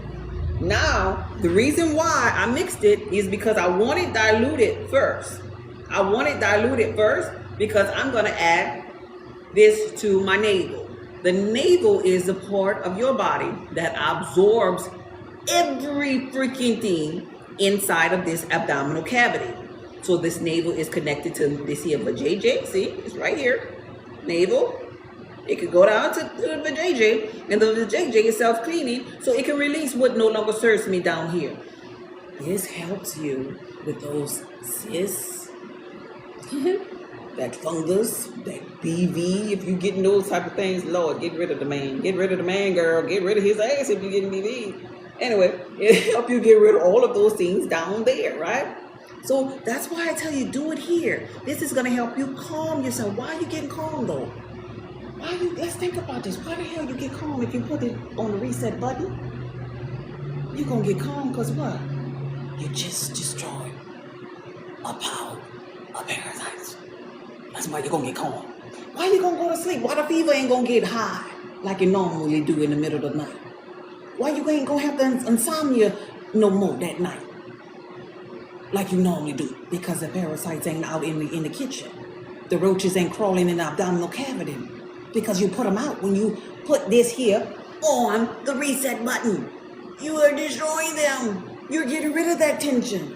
Now, the reason why I mixed it is because I want it diluted first. Because I'm going to add this to my navel. The navel is the part of your body that absorbs every freaking thing inside of this abdominal cavity. So this navel is connected to this here vajayjay. See, it's right here. Navel. It could go down to the vajayjay, and the vajayjay is self-cleaning, so it can release what no longer serves me down here. This helps you with those cysts, that fungus, that BV. If you're getting those type of things, Lord, get rid of the man. Get rid of the man, girl. Get rid of his ass if you're getting BV. Anyway, it helps you get rid of all of those things down there, right? So that's why I tell you, do it here. This is going to help you calm yourself. Why are you getting calm, though? Let's think about this. Why the hell you get calm if you put it on the reset button? You're going to get calm because what? You just destroyed a parasite. That's why you're going to get calm. Why you gonna go to sleep? Why the fever ain't gonna get high like you normally do in the middle of the night? Why you ain't gonna have the insomnia no more that night like you normally do? Because the parasites ain't out in the kitchen. The roaches ain't crawling in the abdominal cavity because you put them out when you put this here on the reset button. You are destroying them. You're getting rid of that tension.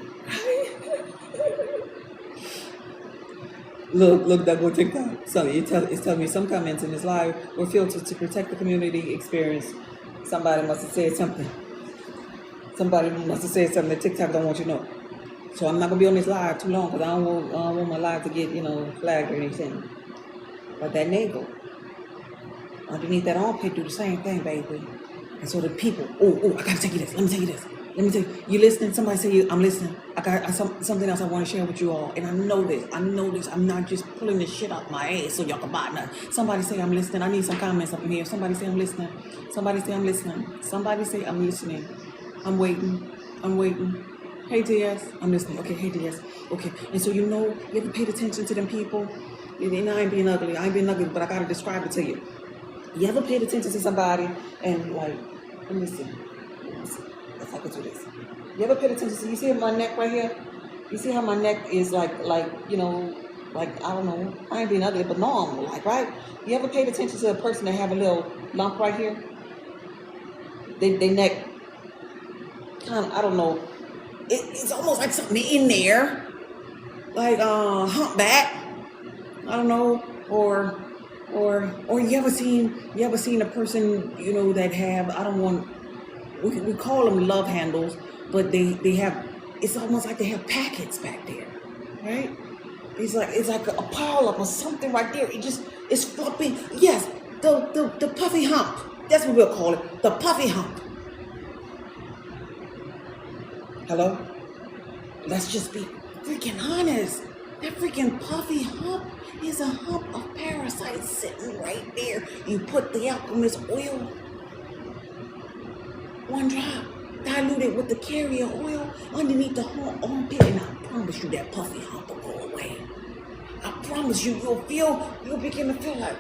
Look, that go TikTok. So it's telling me some comments in this live were filtered to protect the community experience. Somebody must have said something. Somebody must have said something that TikTok don't want you to know. So I'm not gonna be on this live too long because I don't want my live to get flagged or anything. But that navel underneath that armpit do the same thing, baby. And so the people, I gotta tell you this. Let me tell you this. You listening? Somebody say I'm listening. I got something else I want to share with you all. And I know this. I'm not just pulling this shit out my ass so y'all can buy nothing. Somebody say I'm listening. I need some comments up in here. Somebody say I'm listening. Somebody say I'm listening. Somebody say I'm listening. I'm waiting. Hey DS, I'm listening. Okay, hey DS. Okay. And so you ever paid attention to them people? And I ain't being ugly, but I gotta describe it to you. You ever paid attention to somebody and like, let me see. If I could do this. You ever paid attention to, you see my neck right here? You see how my neck is like, I don't know, I ain't being ugly, but normal, right? You ever paid attention to a person that have a little lump right here? They neck, kind of, I don't know, it's almost like something in there, like humpback, I don't know, or you ever seen a person, that have, we call them love handles, but they have, it's almost like they have packets back there, right? It's like a polyp or something right there. It's floppy. Yes, the puffy hump. That's what we'll call it, the puffy hump. Hello? Let's just be freaking honest. That freaking puffy hump is a hump of parasites sitting right there. You put the Alchemist oil, 1 drop, diluted with the carrier oil underneath the armpit, and I promise you that puffy hump will go away. I promise you, you'll begin to feel like,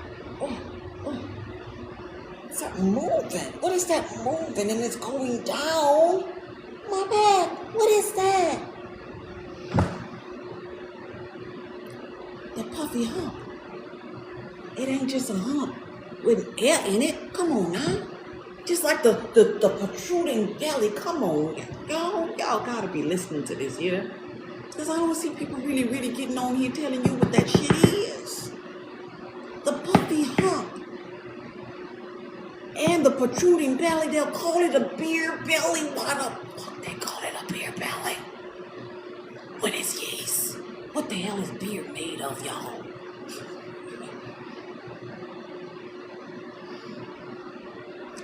something moving. What is that moving? And it's going down my back. What is that? The puffy hump. It ain't just a hump with air in it. Come on now. Just like the protruding belly. Come on, y'all gotta be listening to this here. Because I don't see people really, really getting on here telling you what that shit is. The puffy hump. And the protruding belly, they'll call it a beer belly. Why the fuck they call it a beer belly? When it's yeast. What the hell is beer made of, y'all?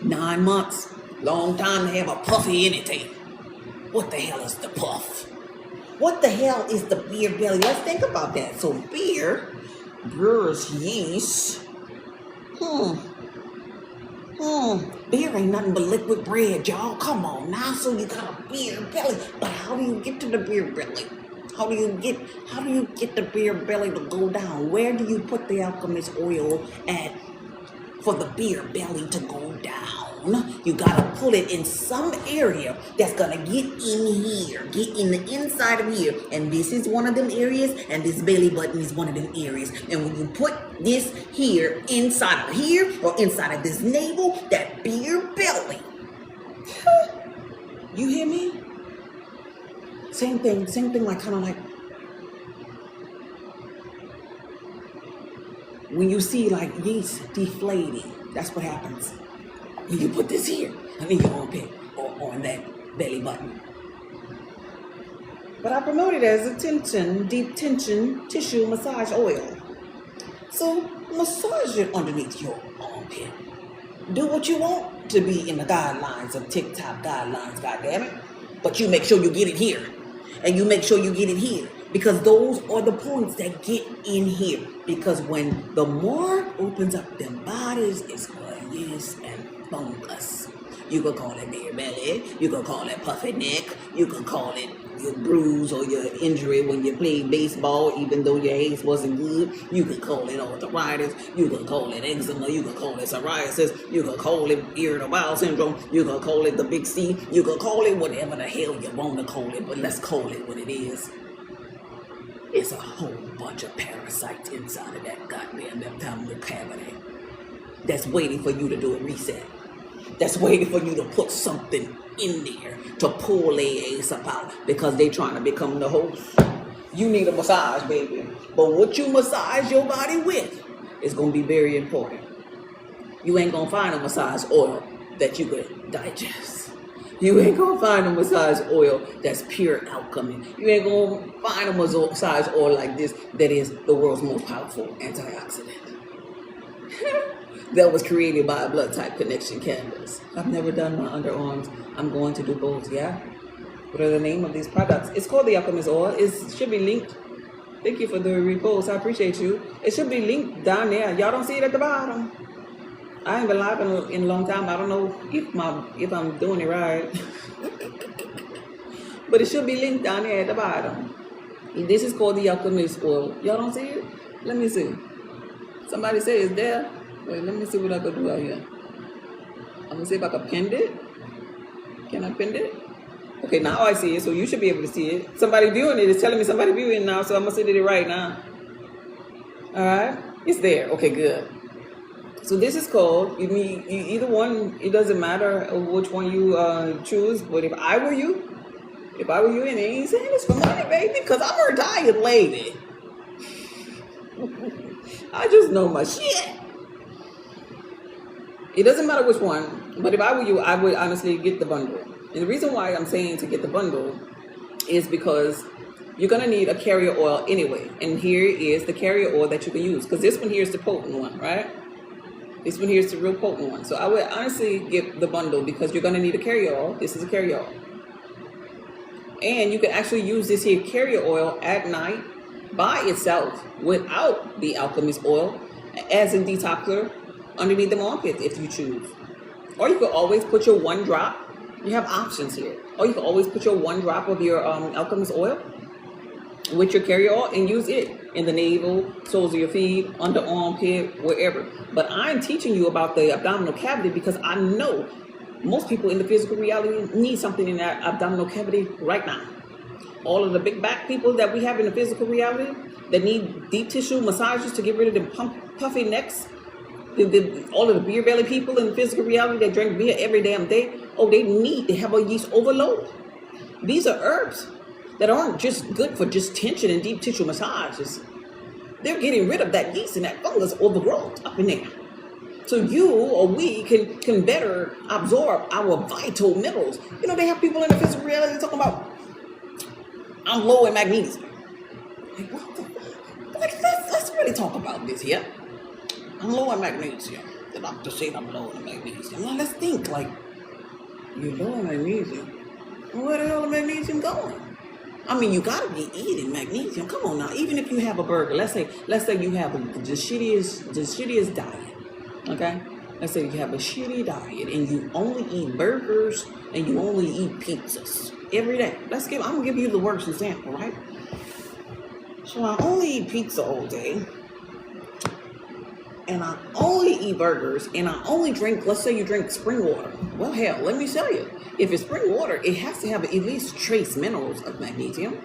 Nine months, long time to have a puffy anything. What the hell is the puff? What the hell is the beer belly? Let's think about that. So beer is yeast. Beer ain't nothing but liquid bread, y'all. Come on now. So you got a beer belly. But how do you get to the beer belly? How do you get the beer belly to go down? Where do you put the Alchemist oil at for the beer belly to go down? You gotta pull it in some area that's gonna get in here, get in the inside of here. And this is one of them areas, and this belly button is one of them areas. And when you put this here, inside of here, or inside of this navel, that beer belly. You hear me? Same thing, like kind of like when you see like yeast deflating, that's what happens. When you put this here, your armpit or on that belly button. But I promote it as a deep tension tissue massage oil. So massage it underneath your armpit. Do what you want to be in the guidelines of TikTok guidelines, goddammit. But you make sure you get it here. And you make sure you get it here. Because those are the points that get in here. Because when the more opens up them bodies, it's yeast and fungus. You could call it bare belly. You could call it puffy neck. You could call it your bruise or your injury when you played baseball, even though your ace wasn't good. You could call it arthritis. You could call it eczema. You could call it psoriasis. You could call it irritable bowel syndrome. You could call it the big C. You could call it whatever the hell you want to call it, but let's call it what it is. It's a whole bunch of parasites inside of that goddamn abdominal cavity that's waiting for you to do a reset. That's waiting for you to put something in there to pull their ass up out because they trying to become the host. You need a massage, baby. But what you massage your body with is going to be very important. You ain't going to find a massage oil that you could digest. You ain't gonna find a massage oil that's pure alchemy. You ain't gonna find a massage oil like this that is the world's most powerful antioxidant. That was created by a blood type connection canvas. I've never done my underarms. I'm going to do both, yeah? What are the name of these products? It's called the Alchemist oil. It should be linked. Thank you for the repost. I appreciate you. It should be linked down there. Y'all don't see it at the bottom. I ain't been live in a long time. I don't know if I'm doing it right. But it should be linked down there at the bottom. This is called the Alchemist oil. Y'all don't see it? Let me see. Somebody say it's there. Wait, let me see what I can do out here. I'm gonna see if I can pin it. Can I pin it? Okay, now I see it, so you should be able to see it. Somebody viewing it is telling me somebody viewing it now, so I'm gonna send it right now. Alright? It's there. Okay, good. So this is called, you either one, it doesn't matter which one you choose, but if I were you, and I ain't saying this for money, baby, because I'm a retired lady. I just know my shit. It doesn't matter which one, but if I were you, I would honestly get the bundle. And the reason why I'm saying to get the bundle is because you're going to need a carrier oil anyway. And here is the carrier oil that you can use, because this one here is the potent one, right? This one here is the real potent one. So I would honestly get the bundle because you're going to need a carrier oil. This is a carrier oil. And you can actually use this here carrier oil at night by itself without the Alchemist oil as a detoxer underneath the armpit if you choose. Or you can always put your one drop. You have options here. Or you can always put your one drop of your Alchemist oil with your carrier oil and use it in the navel, soles of your feet, under armpit, wherever. But I'm teaching you about the abdominal cavity because I know most people in the physical reality need something in that abdominal cavity right now. All of the big back people that we have in the physical reality that need deep tissue massages to get rid of them puffy necks, all of the beer belly people in the physical reality that drink beer every damn day, they need to have a yeast overload. These are herbs that aren't just good for just tension and deep tissue massages. They're getting rid of that yeast and that fungus overgrowth up in there. So you or we can better absorb our vital minerals. You know, they have people in the physical reality talking about, I'm low in magnesium. Like, what the fuck? Like, let's really talk about this here. I'm low in magnesium. The doctor said I'm low in magnesium. Now let's think, like, you're low in magnesium. Where the hell is magnesium going? I mean, you gotta be eating magnesium. Come on now. Even if you have a burger, let's say you have the shittiest diet. Okay? Let's say you have a shitty diet and you only eat burgers and you only eat pizzas every day. I'm gonna give you the worst example, right? So I only eat pizza all day. And I only eat burgers, and I only drink, let's say you drink spring water. Well, hell, let me tell you, if it's spring water, it has to have at least trace minerals of magnesium.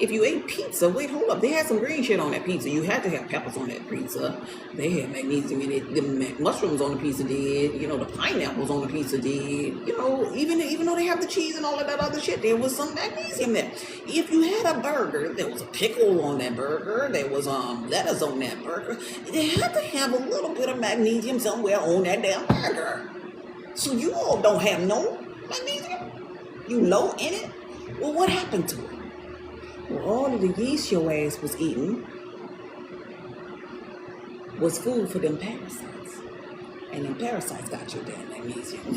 If you ate pizza, wait, hold up, they had some green shit on that pizza. You had to have peppers on that pizza. They had magnesium in it. The mushrooms on the pizza did. You know, the pineapples on the pizza did. You know, even though they have the cheese and all of that other shit, there was some magnesium there. If you had a burger, there was a pickle on that burger. There was lettuce on that burger. They had to have a little bit of magnesium somewhere on that damn burger. So you all don't have no magnesium? You low in it? Well, what happened to it? Well, all of the yeast your ass was eating was food for them parasites. And them parasites got your damn magnesium.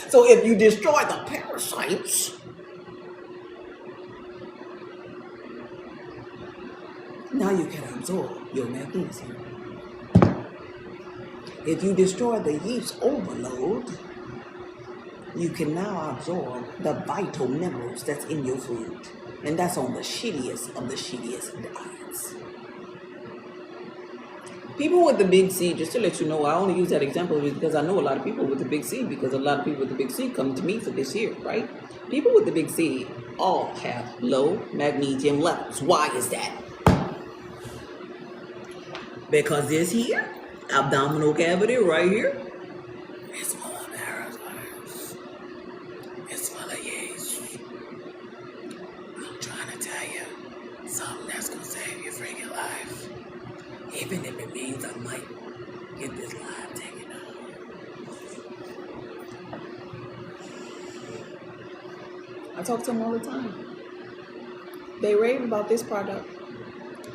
So if you destroy the parasites, now you can absorb your magnesium. If you destroy the yeast overload, you can now absorb the vital minerals that's in your food. And that's on the shittiest of the shittiest diets. People with the big C, just to let you know, I only use that example because I know a lot of people with the big C, because a lot of people with the big C come to me for this here, right? People with the big C all have low magnesium levels. Why is that? Because this here, abdominal cavity right here, it's full of parasites. It's full of yeast. I'm trying to tell you something that's gonna save your freaking life. Even if it means I might get this live taken out. I talk to them all the time. They rave about this product.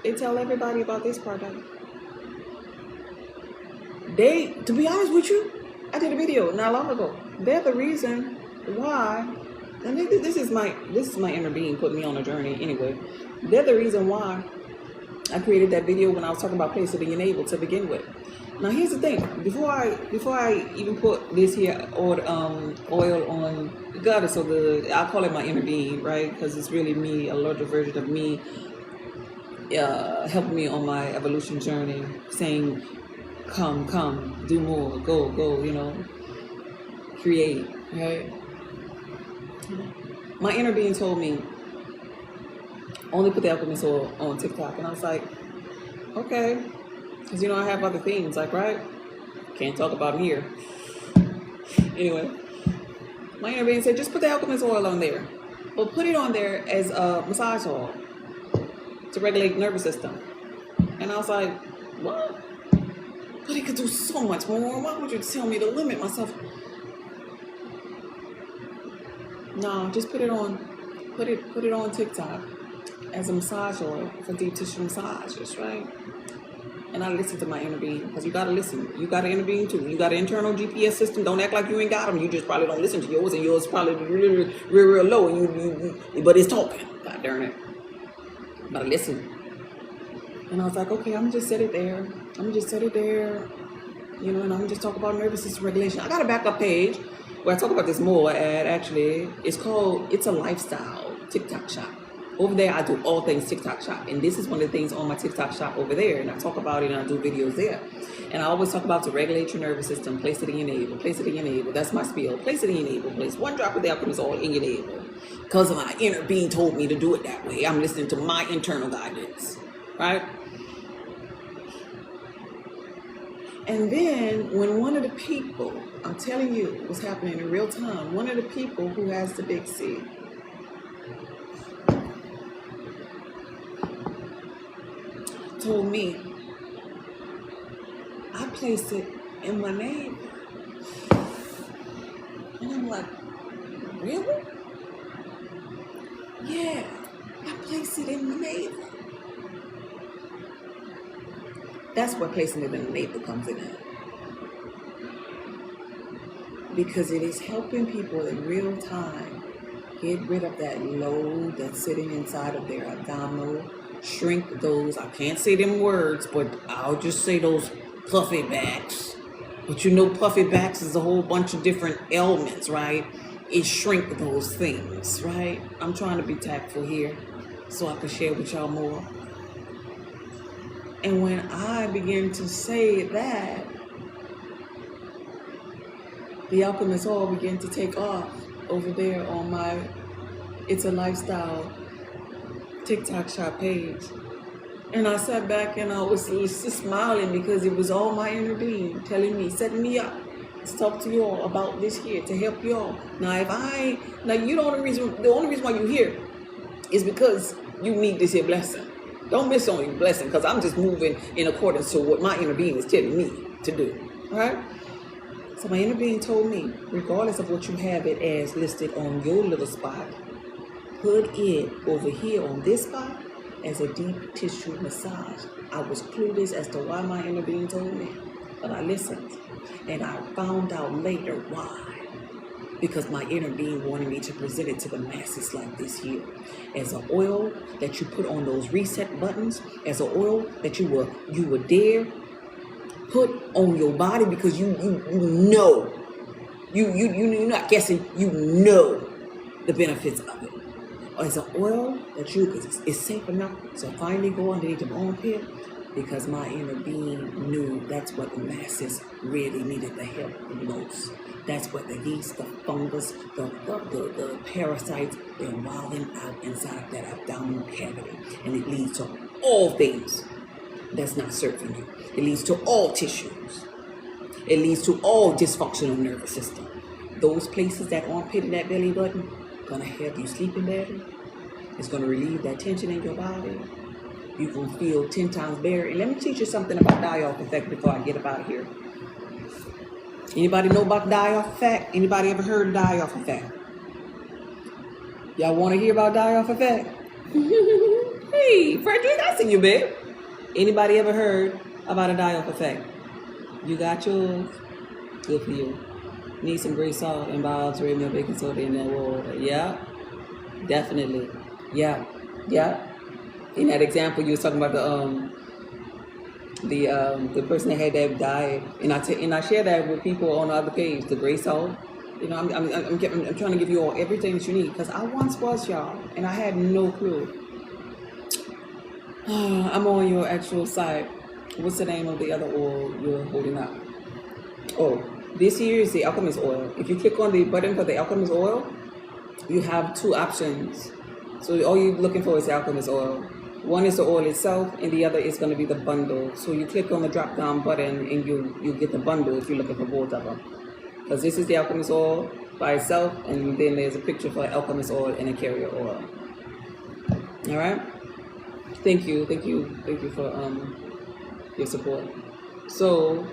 They tell everybody about this product. To be honest with you, I did a video not long ago. They're the reason why, and this is my inner being putting me on a journey anyway. They're the reason why I created that video when I was talking about place of the enable to begin with. Now here's the thing: before I even put this here oil on, God is so good. I call it my inner being, right? Because it's really me, a larger version of me, helping me on my evolution journey, saying, "Come, do more, go, create." Right? My inner being told me, only put the Alchemist oil on TikTok. And I was like, okay. Because, I have other things, like, right? Can't talk about them here. Anyway, my inner being said, just put the Alchemist oil on there. But put it on there as a massage oil to regulate the nervous system. And I was like, what? But it could do so much more. Why would you tell me to limit myself? No, just put it on TikTok as a massage oil for deep tissue massages, right? And I listen to my inner being, because you gotta listen. You got an inner being too. You got an internal GPS system. Don't act like you ain't got them. You just probably don't listen to yours, and yours probably real low. And but it's talking. God darn it. But listen. And I was like, okay, I'm just set it there. And I'm just talk about nervous system regulation. I got a backup page where I talk about this more at, actually. It's called It's a Lifestyle TikTok Shop. Over there, I do all things TikTok Shop. And this is one of the things on my TikTok Shop over there. And I talk about it and I do videos there. And I always talk about to regulate your nervous system, place it in your navel, place it in your navel. That's my spiel. Place it in your navel. Place one drop of the Alchemist oil in your navel. Because my inner being told me to do it that way. I'm listening to my internal guidance. Right? And then when one of the people, I'm telling you what's happening in real time, one of the people who has the big C told me, I placed it in my navel. And I'm like, really? Yeah, I placed it in my navel. That's where placing it in the navel comes in at. Because it is helping people in real time get rid of that load that's sitting inside of their abdominal, shrink those, I can't say them words, but I'll just say those puffy backs. But puffy backs is a whole bunch of different ailments, right? It shrink those things, right? I'm trying to be tactful here so I can share with y'all more. And when I begin to say that, the Alchemist oil began to take off over there on my It's a Lifestyle TikTok Shop page. And I sat back and I was just smiling because it was all my inner being telling me, setting me up to talk to y'all about this here, to help y'all. Now, the only reason why you're here is because you need this here blessing. Don't miss on your blessing, because I'm just moving in accordance to what my inner being is telling me to do. All right? So my inner being told me, regardless of what you have it as listed on your little spot, put it over here on this spot as a deep tissue massage. I was clueless as to why my inner being told me, but I listened. And I found out later why. Because my inner being wanted me to present it to the masses like this here. As an oil that you put on those reset buttons, as an oil that you will dare put on your body because you know. You're not guessing, you know the benefits of it. Or it's an oil that it's safe enough. So finally go underneath the armpit because my inner being knew that's what the masses really needed the help the most. That's what the yeast, the fungus, the parasites, they're wilding out inside of that abdominal cavity. And it leads to all things that's not serving you. It leads to all tissues. It leads to all dysfunctional nervous system. Those places, that armpit and that belly button, gonna have you sleeping better. It's gonna relieve that tension in your body. You're gonna feel 10 times better. And let me teach you something about die-off effect before I get up out of here. Anybody know about die-off effect? Anybody ever heard of die-off effect? Y'all wanna hear about die-off effect? Hey, Frederick, I see you, babe. Anybody ever heard about a die-off effect? You got yours? Good for you. Need some gray salt and biology, red milk, baking soda in that water. Yeah, definitely. Yeah. In that example, you was talking about the person that had that diet, and I share that with people on the other page. The gray salt. You know, I'm trying to give you all everything that you need because I once was y'all, and I had no clue. I'm on your actual site. What's the name of the other oil you're holding up? Oh, this here is the Alchemist oil. If you click on the button for the Alchemist oil, you have 2 options. So all you're looking for is the Alchemist oil. One is the oil itself, and the other is going to be the bundle. So you click on the drop-down button, and you get the bundle if you're looking for both of them. Because this is the Alchemist oil by itself, and then there's a picture for Alchemist oil and a carrier oil. All right. Thank you for your support. So,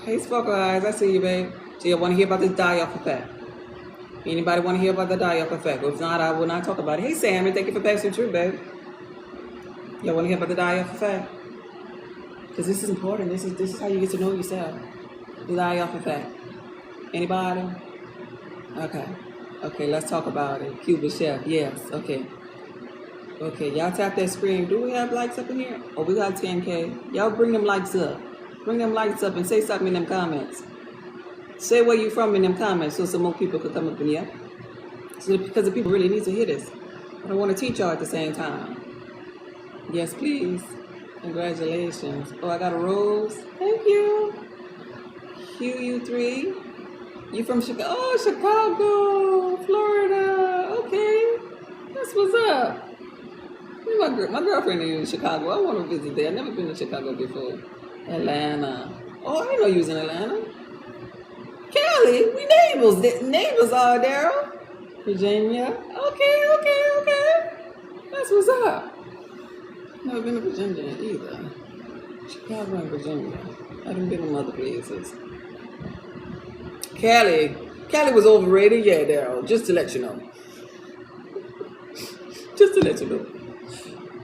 hey Sparkle Eyes, I see you, babe. So you want to hear about this die-off effect? Anybody want to hear about the die-off effect? If not, I will not talk about it. Hey Sammy, thank you for passing through, babe. Y'all want to hear about the die-off effect? Because this is important. This is how you get to know yourself. The die-off effect. Anybody? Okay, let's talk about it. Cuba Chef, yes, okay, y'all tap that screen. Do we have likes up in here? Oh, we got 10K. Y'all bring them likes up. Bring them likes up and say something in them comments. Say where you from in them comments so some more people could come up in here. So, because the people really need to hear this. But I want to teach y'all at the same time. Yes, please. Congratulations. Oh, I got a rose. Thank you. QU3. You from Chicago? Oh, Chicago, Florida. Okay. That's what's up. My girlfriend is in Chicago. I want to visit there. I've never been to Chicago before. Atlanta. Oh, I didn't know you was in Atlanta. Cali, we neighbors. Neighbors are Daryl. Virginia. Okay. That's what's up. Never been to Virginia either. Chicago and Virginia. I haven't been in other places. Cali was overrated. Yeah, Daryl. Just to let you know.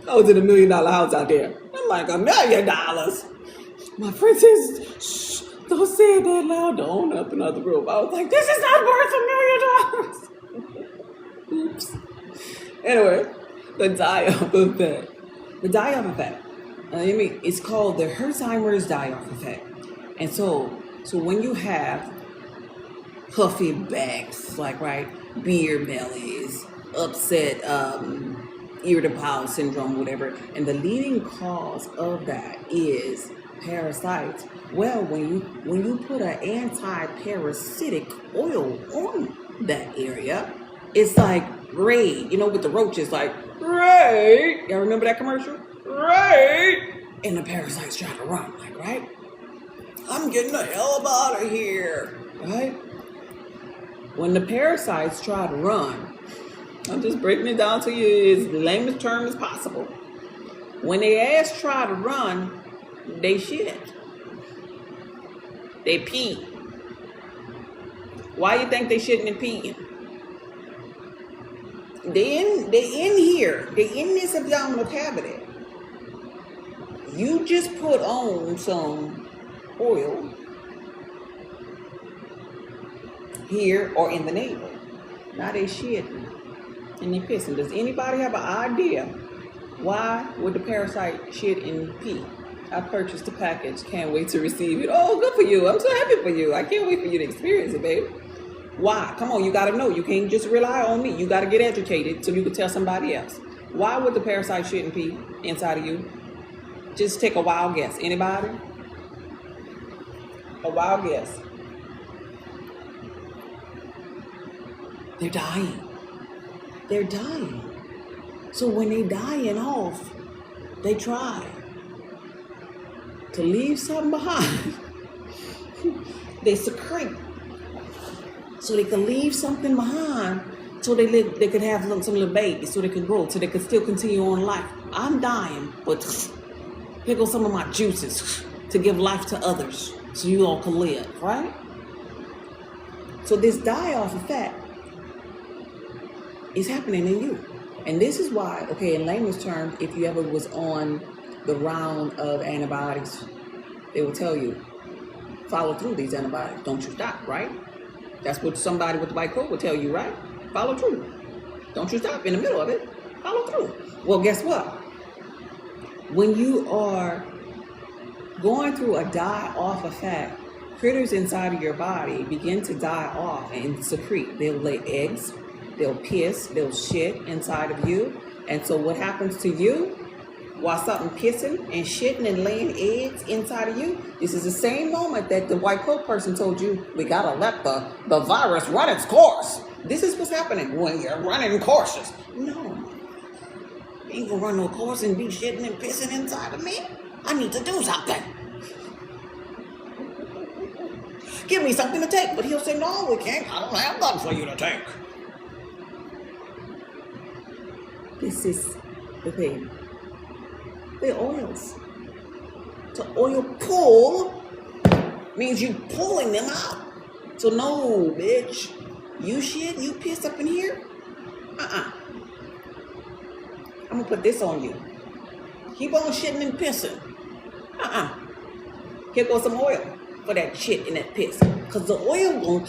I was in $1 million house out there. I'm like, $1 million. My friend says, shh, don't say it that loud. Don't up another room. I was like, this is not worth $1 million. Oops. Anyway, the die-off effect. The die-off effect. It's called the Hersheimer's die-off effect. And so when you have puffy backs, like, right, beer bellies, upset, irritable bowel syndrome, whatever, and the leading cause of that is parasites. Well, when you put an anti-parasitic oil on that area, it's like raid, with the roaches, like raid. Y'all remember that commercial? Raid, and the parasites try to run, like, right? I'm getting the hell up out of here, right? When the parasites try to run, I'm just breaking it down to you as lamest term as possible. When they ass try to run, they shit. They pee. Why you think they shitting and peeing? They in here. They in this abdominal cavity. You just put on some oil here or in the navel. Now they shitting. And they pissing. Does anybody have an idea why would the parasite shit and pee? I purchased the package. Can't wait to receive it. Oh, good for you. I'm so happy for you. I can't wait for you to experience it, baby. Why? Come on, you got to know. You can't just rely on me. You got to get educated so you can tell somebody else. Why would the parasite shit and pee inside of you? Just take a wild guess. Anybody? A wild guess. They're dying. They're dying. So when they dying off, they try to leave something behind. They secrete so they can leave something behind, so they could have some little babies, so they can grow, so they can still continue on life. I'm dying, but here goes some of my juices to give life to others, so you all can live, right? So this die-off effect is happening in you. And this is why, okay, in layman's terms, if you ever was on the round of antibiotics, they will tell you, follow through these antibiotics. Don't you stop, right? That's what somebody with the white coat will tell you, right? Follow through. Don't you stop in the middle of it. Follow through. Well, guess what? When you are going through a die-off effect, critters inside of your body begin to die off and secrete. They'll lay eggs. They'll piss, they'll shit inside of you. And so what happens to you while something pissing and shitting and laying eggs inside of you? This is the same moment that the white coat person told you, we gotta let the virus run its course. This is what's happening when you're running courses. No, you ain't gonna run no course and be shitting and pissing inside of me. I need to do something. Give me something to take. But he'll say, no, we can't. I don't have nothing for you to take. This is the thing. They're oils. To oil pull means you pulling them out. So no, bitch. You shit, you piss up in here? I'm gonna put this on you. Keep on shitting and pissing. Here goes some oil for that shit and that piss. Because the oil will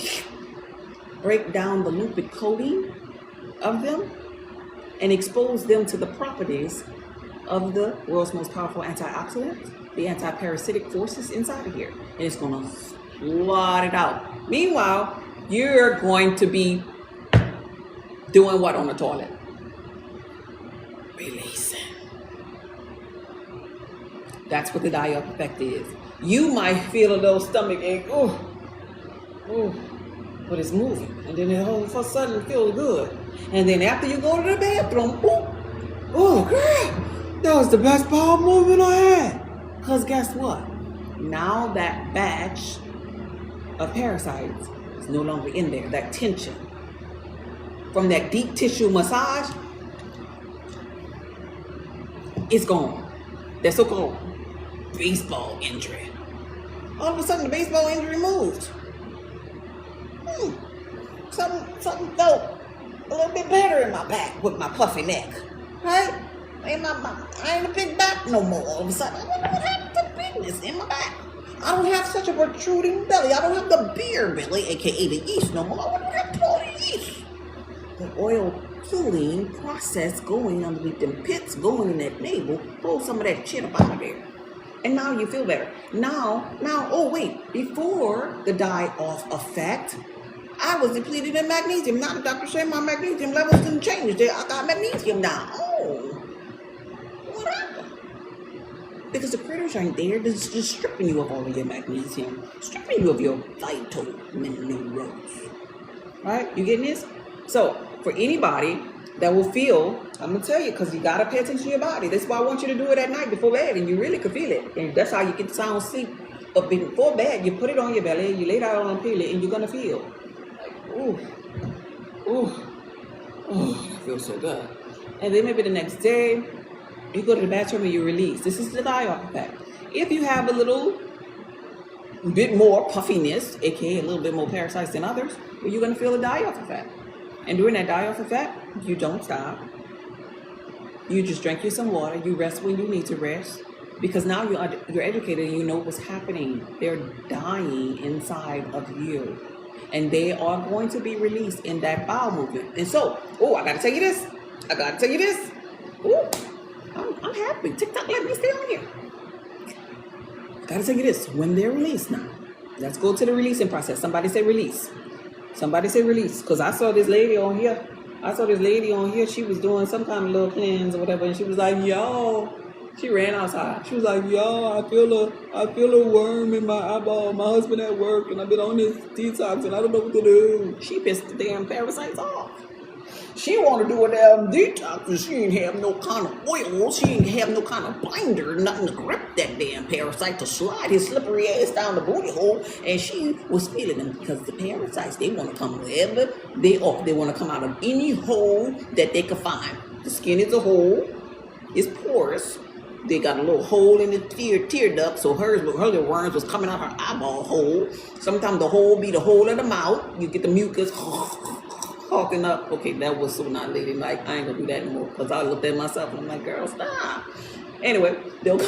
break down the lipid coating of them and expose them to the properties of the world's most powerful antioxidants, the anti-parasitic forces inside of here. And it's going to blot it out. Meanwhile, you're going to be doing what on the toilet? Releasing. That's what the die-off effect is. You might feel a little stomach ache, but it's moving. And then all of a sudden it feels good. And then after you go to the bathroom, oh girl, that was the best bowel movement I had. Because guess what? Now that batch of parasites is no longer in there. That tension from that deep tissue massage is gone. That so-called baseball injury. All of a sudden the baseball injury moved. Something felt a little bit better in my back with my puffy neck, right? I ain't a big back no more. All of a sudden, I wonder what happened to the bigness in my back. I don't have such a protruding belly. I don't have the beer belly, aka the yeast no more. I wonder what happened to all the yeast. The oil pulling process going underneath them pits, going in that navel, pull some of that shit up out of there. And now you feel better. Now, oh wait, before the die-off effect, I was depleted in magnesium. Now the doctor said my magnesium levels didn't change. I got magnesium now. Oh, what happened? Because the critters ain't there. They're just stripping you of all of your magnesium, stripping you of your vital minerals. Right? You getting this? So, for anybody that will feel, I'm going to tell you, because you got to pay attention to your body. That's why I want you to do it at night before bed, and you really can feel it. And that's how you get sound sleep. But before bed, you put it on your belly, you lay down on peel it, and you're going to feel that feels so good. And then maybe the next day, you go to the bathroom and you release. This is the die-off effect. If you have a little bit more puffiness, aka a little bit more parasites than others, well, you're going to feel a die-off effect. And during that die-off effect, you don't stop. You just drink you some water. You rest when you need to rest. Because now you're educated and you know what's happening. They're dying inside of you. And they are going to be released in that bowel movement. And so, I got to tell you this. I'm happy. TikTok let me stay on here. Gotta tell you this, when they're released now, let's go to the releasing process. Somebody say release. Somebody say release. Because I saw this lady on here. She was doing some kind of little cleanse or whatever. And she was like, yo. She ran outside. She was like, yo, I feel a worm in my eyeball. My husband at work. And I've been on this detox and I don't know what to do. She pissed the damn parasites off. She want to do a damn detox and she ain't have no kind of oil. She ain't have no kind of binder, nothing to grip that damn parasite to slide his slippery ass down the booty hole. And she was feeling them because the parasites, they want to come wherever they are. They want to come out of any hole that they can find. The skin is a hole. It's porous. They got a little hole in the tear duct, so her little worms was coming out her eyeball hole. Sometimes the hole be the hole of the mouth. You get the mucus hawking up. Okay, that was so not ladylike. I ain't gonna do that anymore because I looked at myself and I'm like, girl, stop. Anyway, they'll come.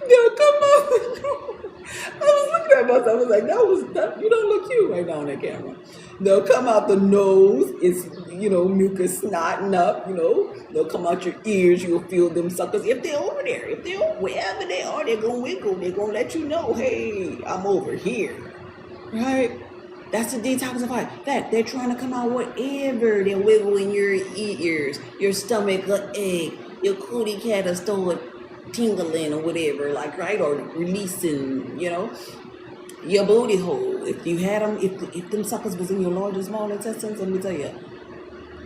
They'll come up. I was looking at myself. I was like, you don't look cute right now on that camera. They'll come out the nose. It's, mucus snotting up, They'll come out your ears. You'll feel them suckers. If they're over there, wherever they are, they're going to wiggle. They're going to let you know, hey, I'm over here. Right? That's the detoxify. That they're trying to come out wherever. They're wiggling your ears, your stomach, or egg, your cootie cat will start tingling or whatever, right? Or releasing, your booty hole. If you had them, if them suckers was in your large and small intestines, let me tell you,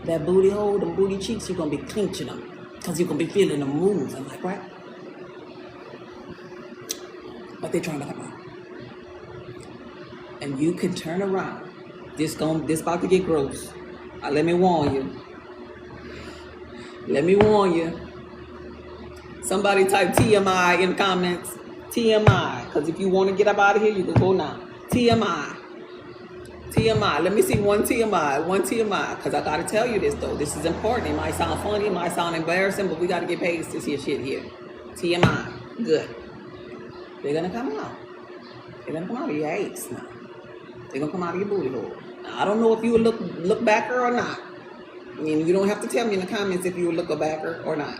that booty hole, them booty cheeks, you're going to be clenching them because you're going to be feeling them moves. I'm like, right? But they're trying to come out. And you can turn around. This about to get gross. Let me warn you. Somebody type TMI in the comments. TMI. Because if you want to get up out of here, you can go now. TMI. Let me see one TMI. Because I got to tell you this, though. This is important. It might sound funny. It might sound embarrassing. But we got to get paid to see shit here. TMI. Good. They're going to come out. They're going to come out of your ass now. They're going to come out of your booty hole. Now, I don't know if you will look backer or not. I mean, you don't have to tell me in the comments if you will look a backer or not.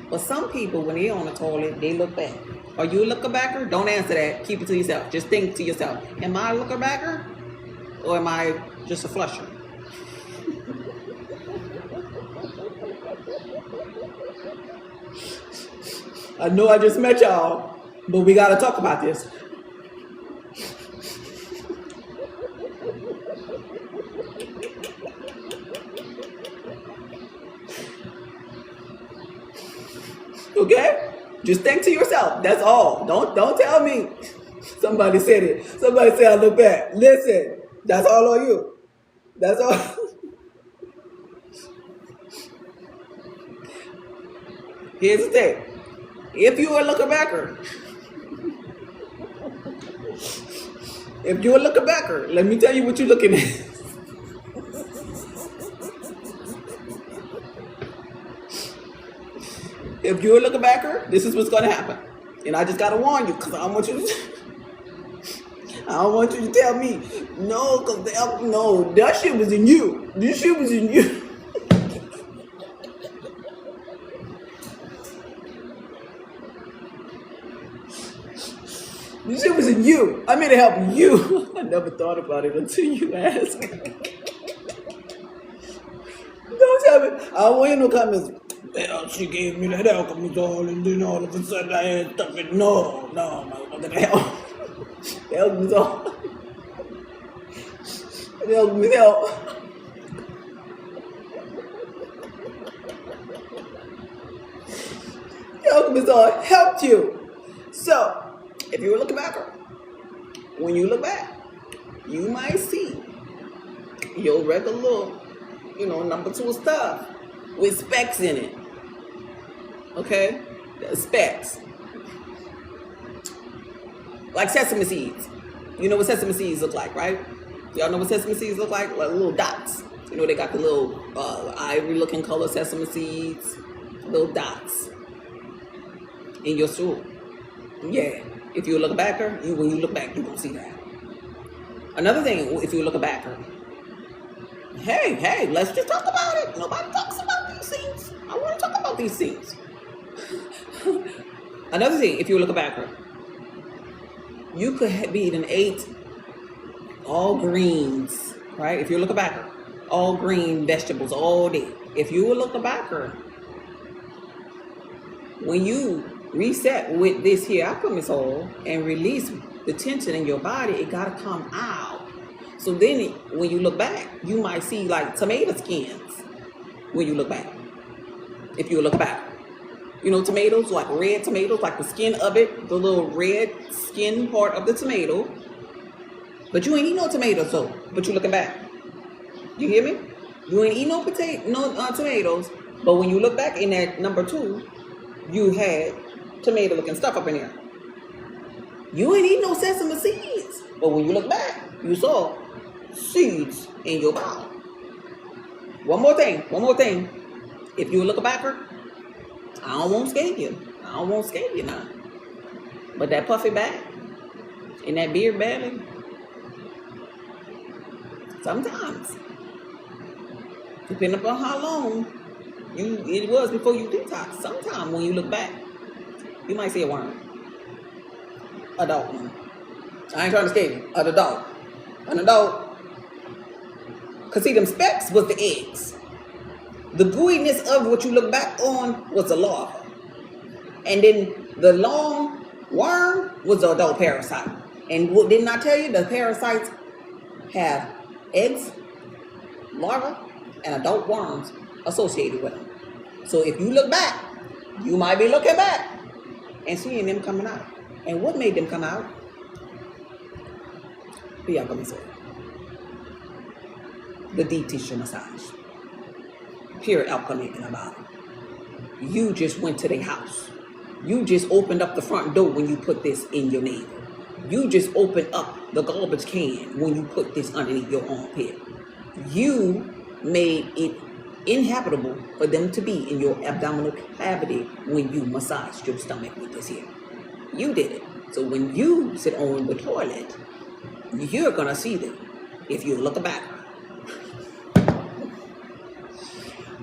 But some people, when they're on the toilet, they look back. Are you a looker backer? Don't answer that. Keep it to yourself. Just think to yourself, am I a looker backer? Or am I just a flusher? I know I just met y'all, but we got to talk about this. Okay? Just think to yourself. That's all. Don't tell me. Somebody said it. Somebody said I look bad. Listen, that's all on you. That's all. Here's the thing. If you are a looker backer, let me tell you what you're looking at. If you're a looker backer, this is what's going to happen. And I just got to warn you because I don't want you to tell me, no, because that shit was in you. This shit was in you. This shit was in you. I'm here to help you. I never thought about it until you asked. Don't tell me. I don't want to hear no comments. Well, she gave me that Alchemist oil, and then all of a sudden I had stuff in. No, look at the hell. The Alchemist oil. The Alchemist oil. The Alchemist oil helped you. So, if you were looking back, when you look back, you might see your regular, number 2 stuff with specks in it. Okay? Specks. Like sesame seeds. You know what sesame seeds look like, right? Y'all know what sesame seeds look like? Like little dots. They got the little ivory looking color sesame seeds. Little dots in your stool. Yeah. If you look backer, when you look back, you're going to see that. Another thing, if you look backer, Hey, let's just talk about it. Nobody talks about these things. I want to talk about these things. Another thing, if you look backward, you could be eating 8 all greens, right? If you look backward, all green vegetables all day. If you look backward, when you reset with this here alchemist oil and release the tension in your body, it gotta come out. So then when you look back, you might see like tomato skins when you look back. If you look back, you know, tomatoes, like red tomatoes, like the skin of it, the little red skin part of the tomato. But you ain't eat no tomatoes though, but you looking back. You hear me? You ain't eat no tomatoes, but when you look back in that number 2, you had tomato looking stuff up in there. You ain't eat no sesame seeds, but when you look back, you saw seeds in your mouth. One more thing. If you look backward, I don't want to scare you now. But that puffy back and that beard belly, sometimes, depending upon how long it was before you detox, sometimes when you look back, you might see a worm. A dog. I ain't trying to scare you. An adult. Because see, them specks was the eggs. The gooiness of what you look back on was the larva. And then the long worm was the adult parasite. And what didn't I tell you? The parasites have eggs, larvae, and adult worms associated with them. So if you look back, you might be looking back and seeing them coming out. And what made them come out? The alchemist oil. The deep tissue massage. Pure alchemy in the body. You just went to their house. You just opened up the front door when you put this in your navel. You just opened up the garbage can when you put this underneath your armpit. You made it inhabitable for them to be in your abdominal cavity when you massaged your stomach with this here. You did it. So when you sit on the toilet, you're going to see them if you look back.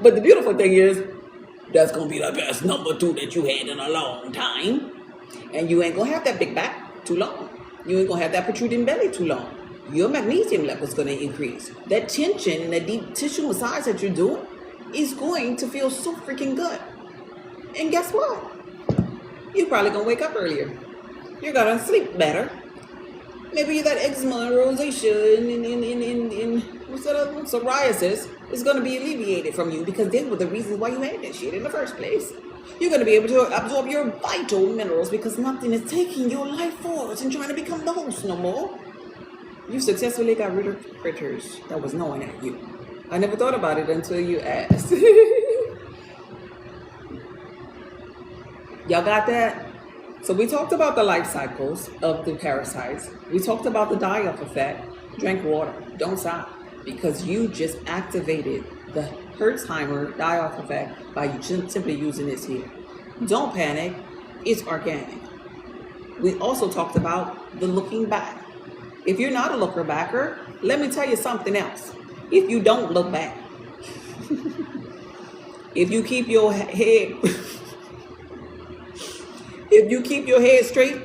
But the beautiful thing is, that's going to be the best number 2 that you had in a long time. And you ain't going to have that big back too long. You ain't going to have that protruding belly too long. Your magnesium level is going to increase. That tension and that deep tissue massage that you're doing is going to feel so freaking good. And guess what? You're probably going to wake up earlier. You're going to sleep better. Maybe that eczema and rosacea and what's that other one? Psoriasis is going to be alleviated from you because they were the reasons why you had that shit in the first place. You're going to be able to absorb your vital minerals because nothing is taking your life forward and trying to become the host no more. You successfully got rid of critters that was gnawing at you. I never thought about it until you asked. Y'all got that? So we talked about the life cycles of the parasites. We talked about the die-off effect. Drink water. Don't stop. Because you just activated the Hertzheimer die-off effect by simply using this here. Don't panic. It's organic. We also talked about the looking back. If you're not a looker backer, let me tell you something else. If you don't look back, if you keep your head... If you keep your head straight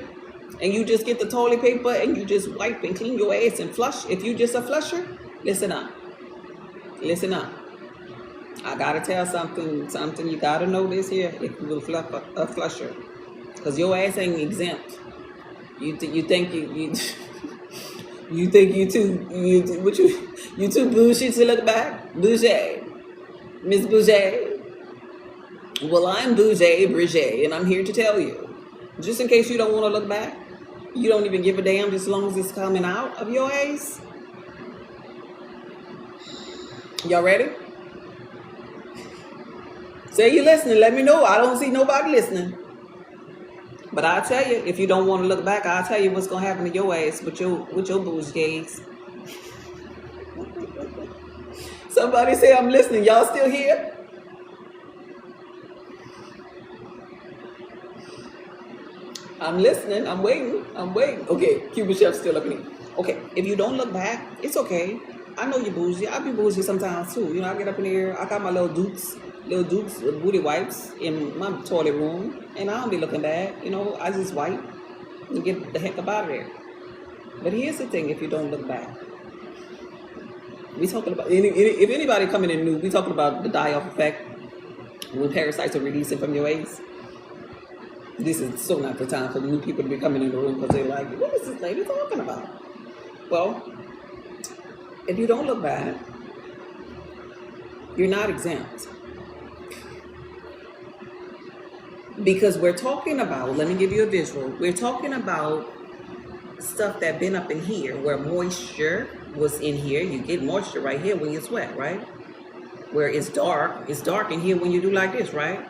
and you just get the toilet paper and you just wipe and clean your ass and flush, if you just a flusher, listen up. Listen up. I gotta tell something you gotta know this here if you're a flusher. Because your ass ain't exempt. You think you too bougie to look back? Bougie. Miss Bougie. Well, I'm Bougie, and I'm here to tell you. Just in case you don't want to look back, you don't even give a damn just as long as it's coming out of your ass. Y'all ready? Say you're listening. Let me know. I don't see nobody listening. But I'll tell you, if you don't want to look back, I'll tell you what's going to happen to your ass with your bougies. Somebody say I'm listening. Y'all still here? I'm listening. I'm waiting. Okay, Cuban Chef's still up in here. Okay, if you don't look back, it's okay. I know you bougie. I be bougie sometimes too. You know, I get up in here. I got my little Dukes booty wipes in my toilet room, and I don't be looking bad. You know, I just wipe and get the heck up out of there. But here's the thing: if you don't look back, we talking about if anybody coming in new, we talking about the die-off effect when parasites are releasing from your eggs. This is so not the time for the new people to be coming in the room because they're like, what is this lady talking about? Well, if you don't look back, you're not exempt. Because we're talking about, let me give you a visual, we're talking about stuff that been up in here where moisture was in here. You get moisture right here when you sweat, right? Where it's dark in here when you do like this, right?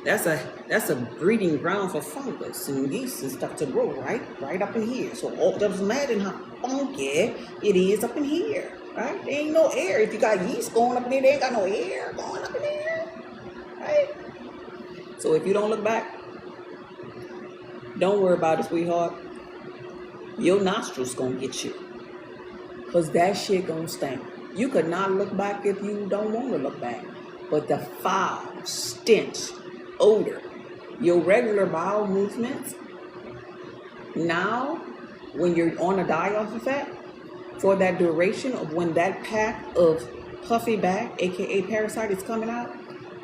That's a breeding ground for fungus and yeast and stuff to grow, right? Right up in here. So all doesn't matter how funky it is up in here, right? There ain't no air. If you got yeast going up in there, they ain't got no air going up in there, right? So if you don't look back, don't worry about it, sweetheart. Your nostrils gonna get you. Cause that shit gonna stink. You could not look back if you don't want to look back. But the foul, stench, odor, your regular bowel movements, now, when you're on a die-off effect, for that duration of when that pack of puffy back, aka parasite, is coming out,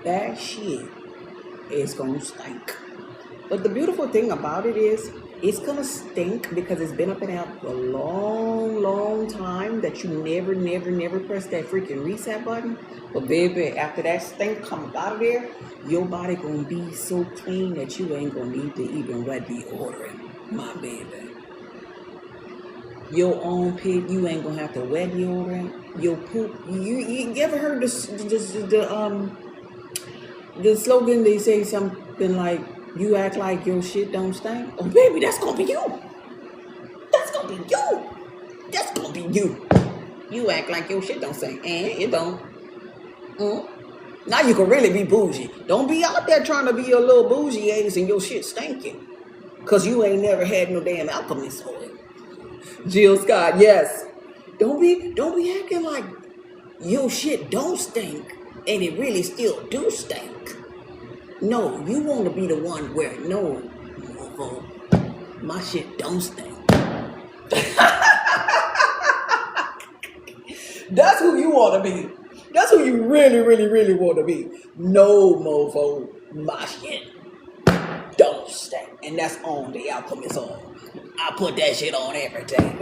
that shit is gonna stink. But the beautiful thing about it is, it's gonna stink because it's been up and out for a long time that you never press that freaking reset button. But baby, after that stink comes out of there, your body gonna be so clean that you ain't gonna need to even wet deodorant, my baby. Your armpit, you ain't gonna have to wet deodorant. Your poop, you ever heard the slogan? They say something like, you act like your shit don't stink. Oh, baby, that's gonna be you. That's gonna be you. That's gonna be you. You act like your shit don't stink. And it don't. Now you can really be bougie. Don't be out there trying to be a little bougie ass and your shit stinking. Cause you ain't never had no damn Alchemist oil. Jill Scott, yes. Don't be acting like your shit don't stink and it really still do stink. No, you want to be the one where, no, my shit don't stink. That's who you want to be. That's who you really want to be. No, mofo, my shit don't stink. And that's on the Alchemist oil. I put that shit on everything.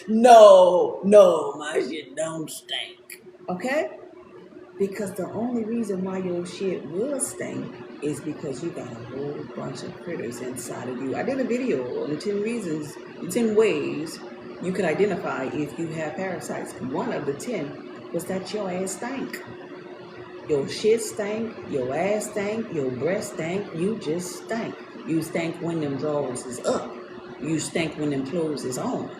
No, my shit don't stink. Okay? Because the only reason why your shit will stink is because you got a whole bunch of critters inside of you. I did a video on the 10 ways you could identify if you have parasites. One of the 10 was that your ass stank. Your shit stank, your ass stank, your breast stank, you just stank. You stank when them drawers is up. You stank when them clothes is on.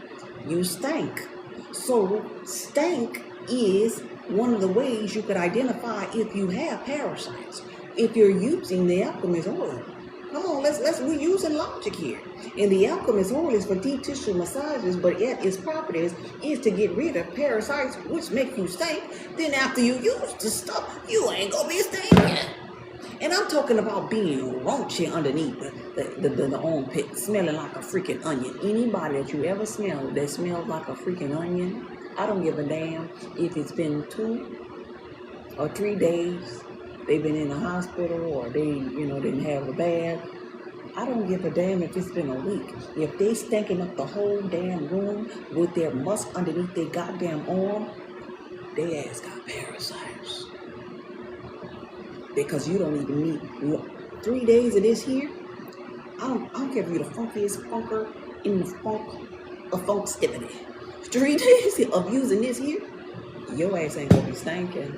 You stank. So stank is one of the ways you could identify if you have parasites. If you're using the Alchemist oil. Come on, we're using logic here. And the Alchemist oil is for deep tissue massages, but yet its properties is to get rid of parasites, which make you stink. Then after you use the stuff, you ain't gonna be stinking. And I'm talking about being raunchy underneath the armpit, smelling like a freaking onion. Anybody that you ever smelled that smells like a freaking onion, I don't give a damn if it's been 2 or 3 days, they've been in the hospital or they, didn't have a bath. I don't give a damn if it's been a week. If they stinking up the whole damn room with their musk underneath their goddamn arm, they ass got parasites. Because you don't even need 3 days of this here. I don't care if you're the funkiest funker in the funk stiffity. 3 days of using this here, your ass ain't gonna be stinking.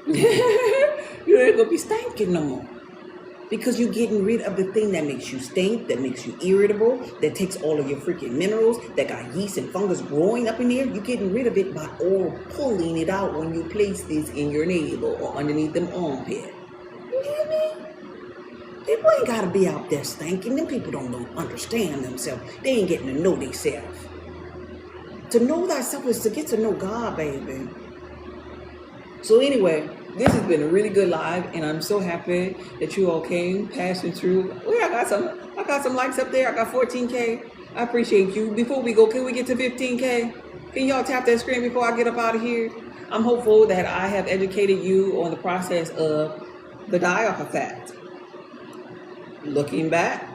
You ain't gonna be stinking no more. Because you're getting rid of the thing that makes you stink, that makes you irritable, that takes all of your freaking minerals, that got yeast and fungus growing up in there. You're getting rid of it by all pulling it out when you place this in your navel or underneath them armpit. You hear me? People ain't gotta be out there stinking. Them people don't understand themselves. They ain't getting to know themselves. To know thyself is to get to know God, baby. So anyway, this has been a really good live, and I'm so happy that you all came, passing through. Oh, I got some likes up there. I got 14K. I appreciate you. Before we go, can we get to 15K? Can y'all tap that screen before I get up out of here? I'm hopeful that I have educated you on the process of the die-off effect. Looking back,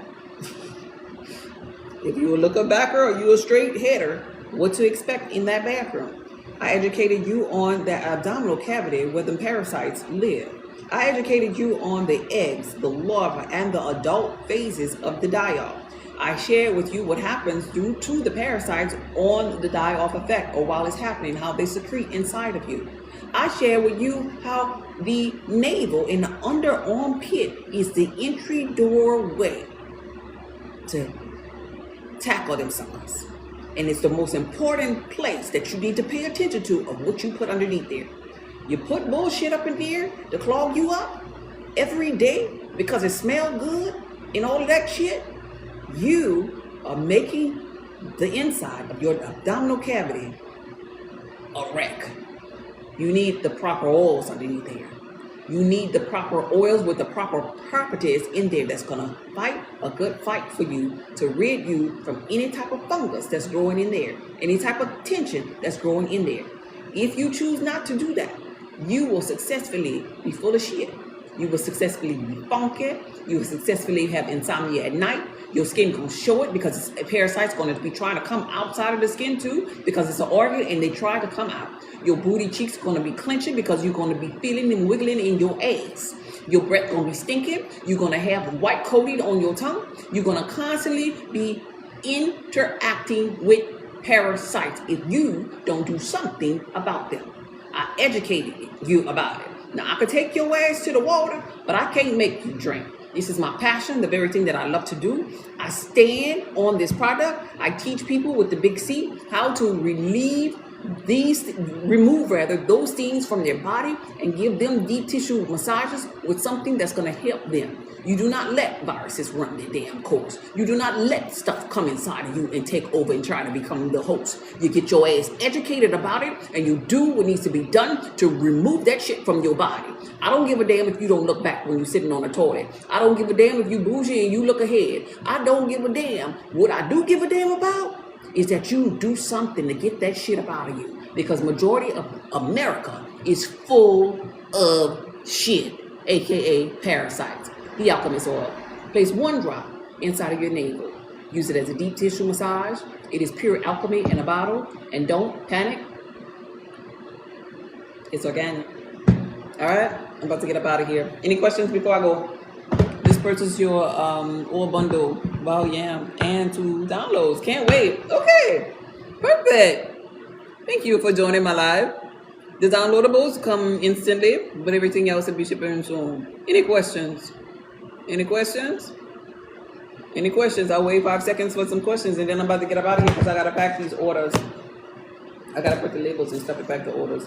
if you a looker backer or you a straight header, what to expect in that bathroom. I educated you on the abdominal cavity where the parasites live. I educated you on the eggs, the larva, and the adult phases of the die-off. I shared with you what happens due to the parasites on the die-off effect, or while it's happening, how they secrete inside of you. I shared with you how the navel in the underarm pit is the entry doorway to tackle them suckers. And it's the most important place that you need to pay attention to of what you put underneath there. You put bullshit up in there to clog you up every day because it smells good and all of that shit. You are making the inside of your abdominal cavity a wreck. You need the proper oils underneath there. You need the proper oils with the proper properties in there that's going to fight a good fight for you to rid you from any type of fungus that's growing in there, any type of tension that's growing in there. If you choose not to do that, you will successfully be full of shit. You will successfully be funky. You will successfully have insomnia at night. Your skin gonna show it because a parasite's gonna be trying to come outside of the skin too, because it's an organ and they try to come out. Your booty cheeks gonna be clenching because you're gonna be feeling and wiggling in your ass. Your breath gonna be stinking. You're gonna have white coating on your tongue. You're gonna constantly be interacting with parasites if you don't do something about them. I educated you about it. Now I could take your ass to the water, but I can't make you drink. This is my passion, the very thing that I love to do. I stand on this product. I teach people with the big C how to remove those things from their body and give them deep tissue massages with something that's going to help them. You do not let viruses run their damn course. You do not let stuff come inside of you and take over and try to become the host. You get your ass educated about it and you do what needs to be done to remove that shit from your body. I don't give a damn if you don't look back when you're sitting on the toilet. I don't give a damn if you bougie and you look ahead. I don't give a damn. What I do give a damn about is that you do something to get that shit up out of you. Because majority of America is full of shit, aka parasites. The Alchemist oil. Place 1 drop inside of your navel. Use it as a deep tissue massage. It is pure alchemy in a bottle. And don't panic. It's organic. Alright? I'm about to get up out of here. Any questions before I go? Just purchase your oil bundle, Wow Yam, and 2 downloads. Can't wait. Okay. Perfect. Thank you for joining my live. The downloadables come instantly, but everything else will be shipping soon. Any questions? Any questions? Any questions? I'll wait 5 seconds for some questions, and then I'm about to get up out of here because I got to pack these orders. I got to put the labels and stuff to pack the orders.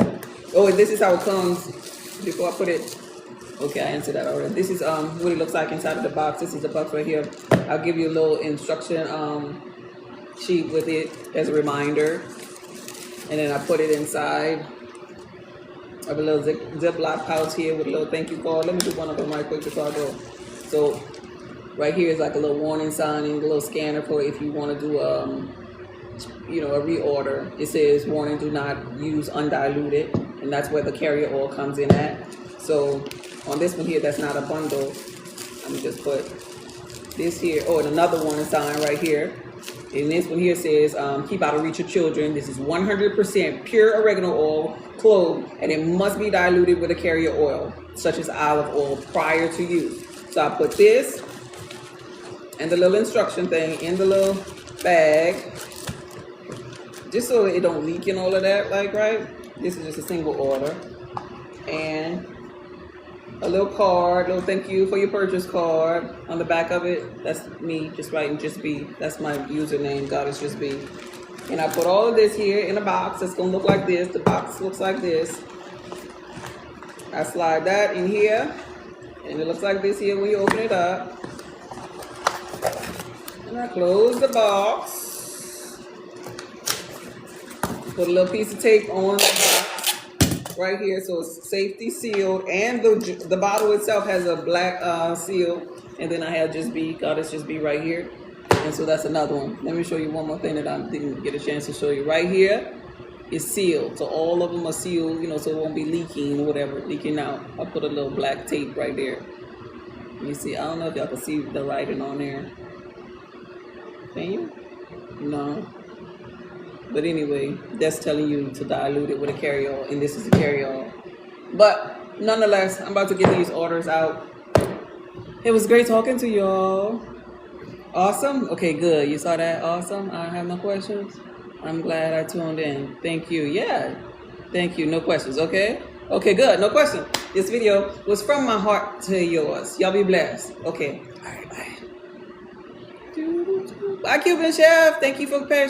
Oh, and this is how it comes before I put it. Okay, I answered that already. This is what it looks like inside of the box. This is the box right here. I'll give you a little instruction sheet with it as a reminder. And then I put it inside of a little Ziploc pouch here with a little thank you card. Let me do one of them right quick before I go. So right here is like a little warning sign and a little scanner for if you want to do a reorder. It says warning, do not use undiluted, and that's where the carrier oil comes in at. So on this one here, that's not a bundle. Let me just put this here. Oh, and another warning sign right here. And this one here says, keep out of reach of children. This is 100% pure oregano oil, clove, and it must be diluted with a carrier oil, such as olive oil, prior to use. So I put this and the little instruction thing in the little bag, just so it don't leak and all of that, right? This is just a single order. And a little card, little thank you for your purchase card on the back of it. That's me just writing just be. That's my username, Goddess Just Be. And I put all of this here in a box that's gonna look like this. The box looks like this. I slide that in here, and it looks like this here when you open it up. And I close the box. Put a little piece of tape on the box right here, so it's safety sealed, and the bottle itself has a black seal. And then I have Just Be, Goddess Just Be right here. And so that's another one. Let me show you one more thing that I didn't get a chance to show you. Right here is sealed. So all of them are sealed, you know, so it won't be leaking or whatever, leaking out. I'll put a little black tape right there. You see, I don't know if y'all can see the writing on there. Can you? No. But anyway, that's telling you to dilute it with a carry-all, and this is a carry-all. But nonetheless, I'm about to get these orders out. It was great talking to y'all. Awesome? Okay, good. You saw that? Awesome. I have no questions. I'm glad I tuned in. Thank you. Yeah. Thank you. No questions, okay? Okay, good. No questions. This video was from my heart to yours. Y'all be blessed. Okay. All right, bye. Bye, Cuban Chef. Thank you for the patience.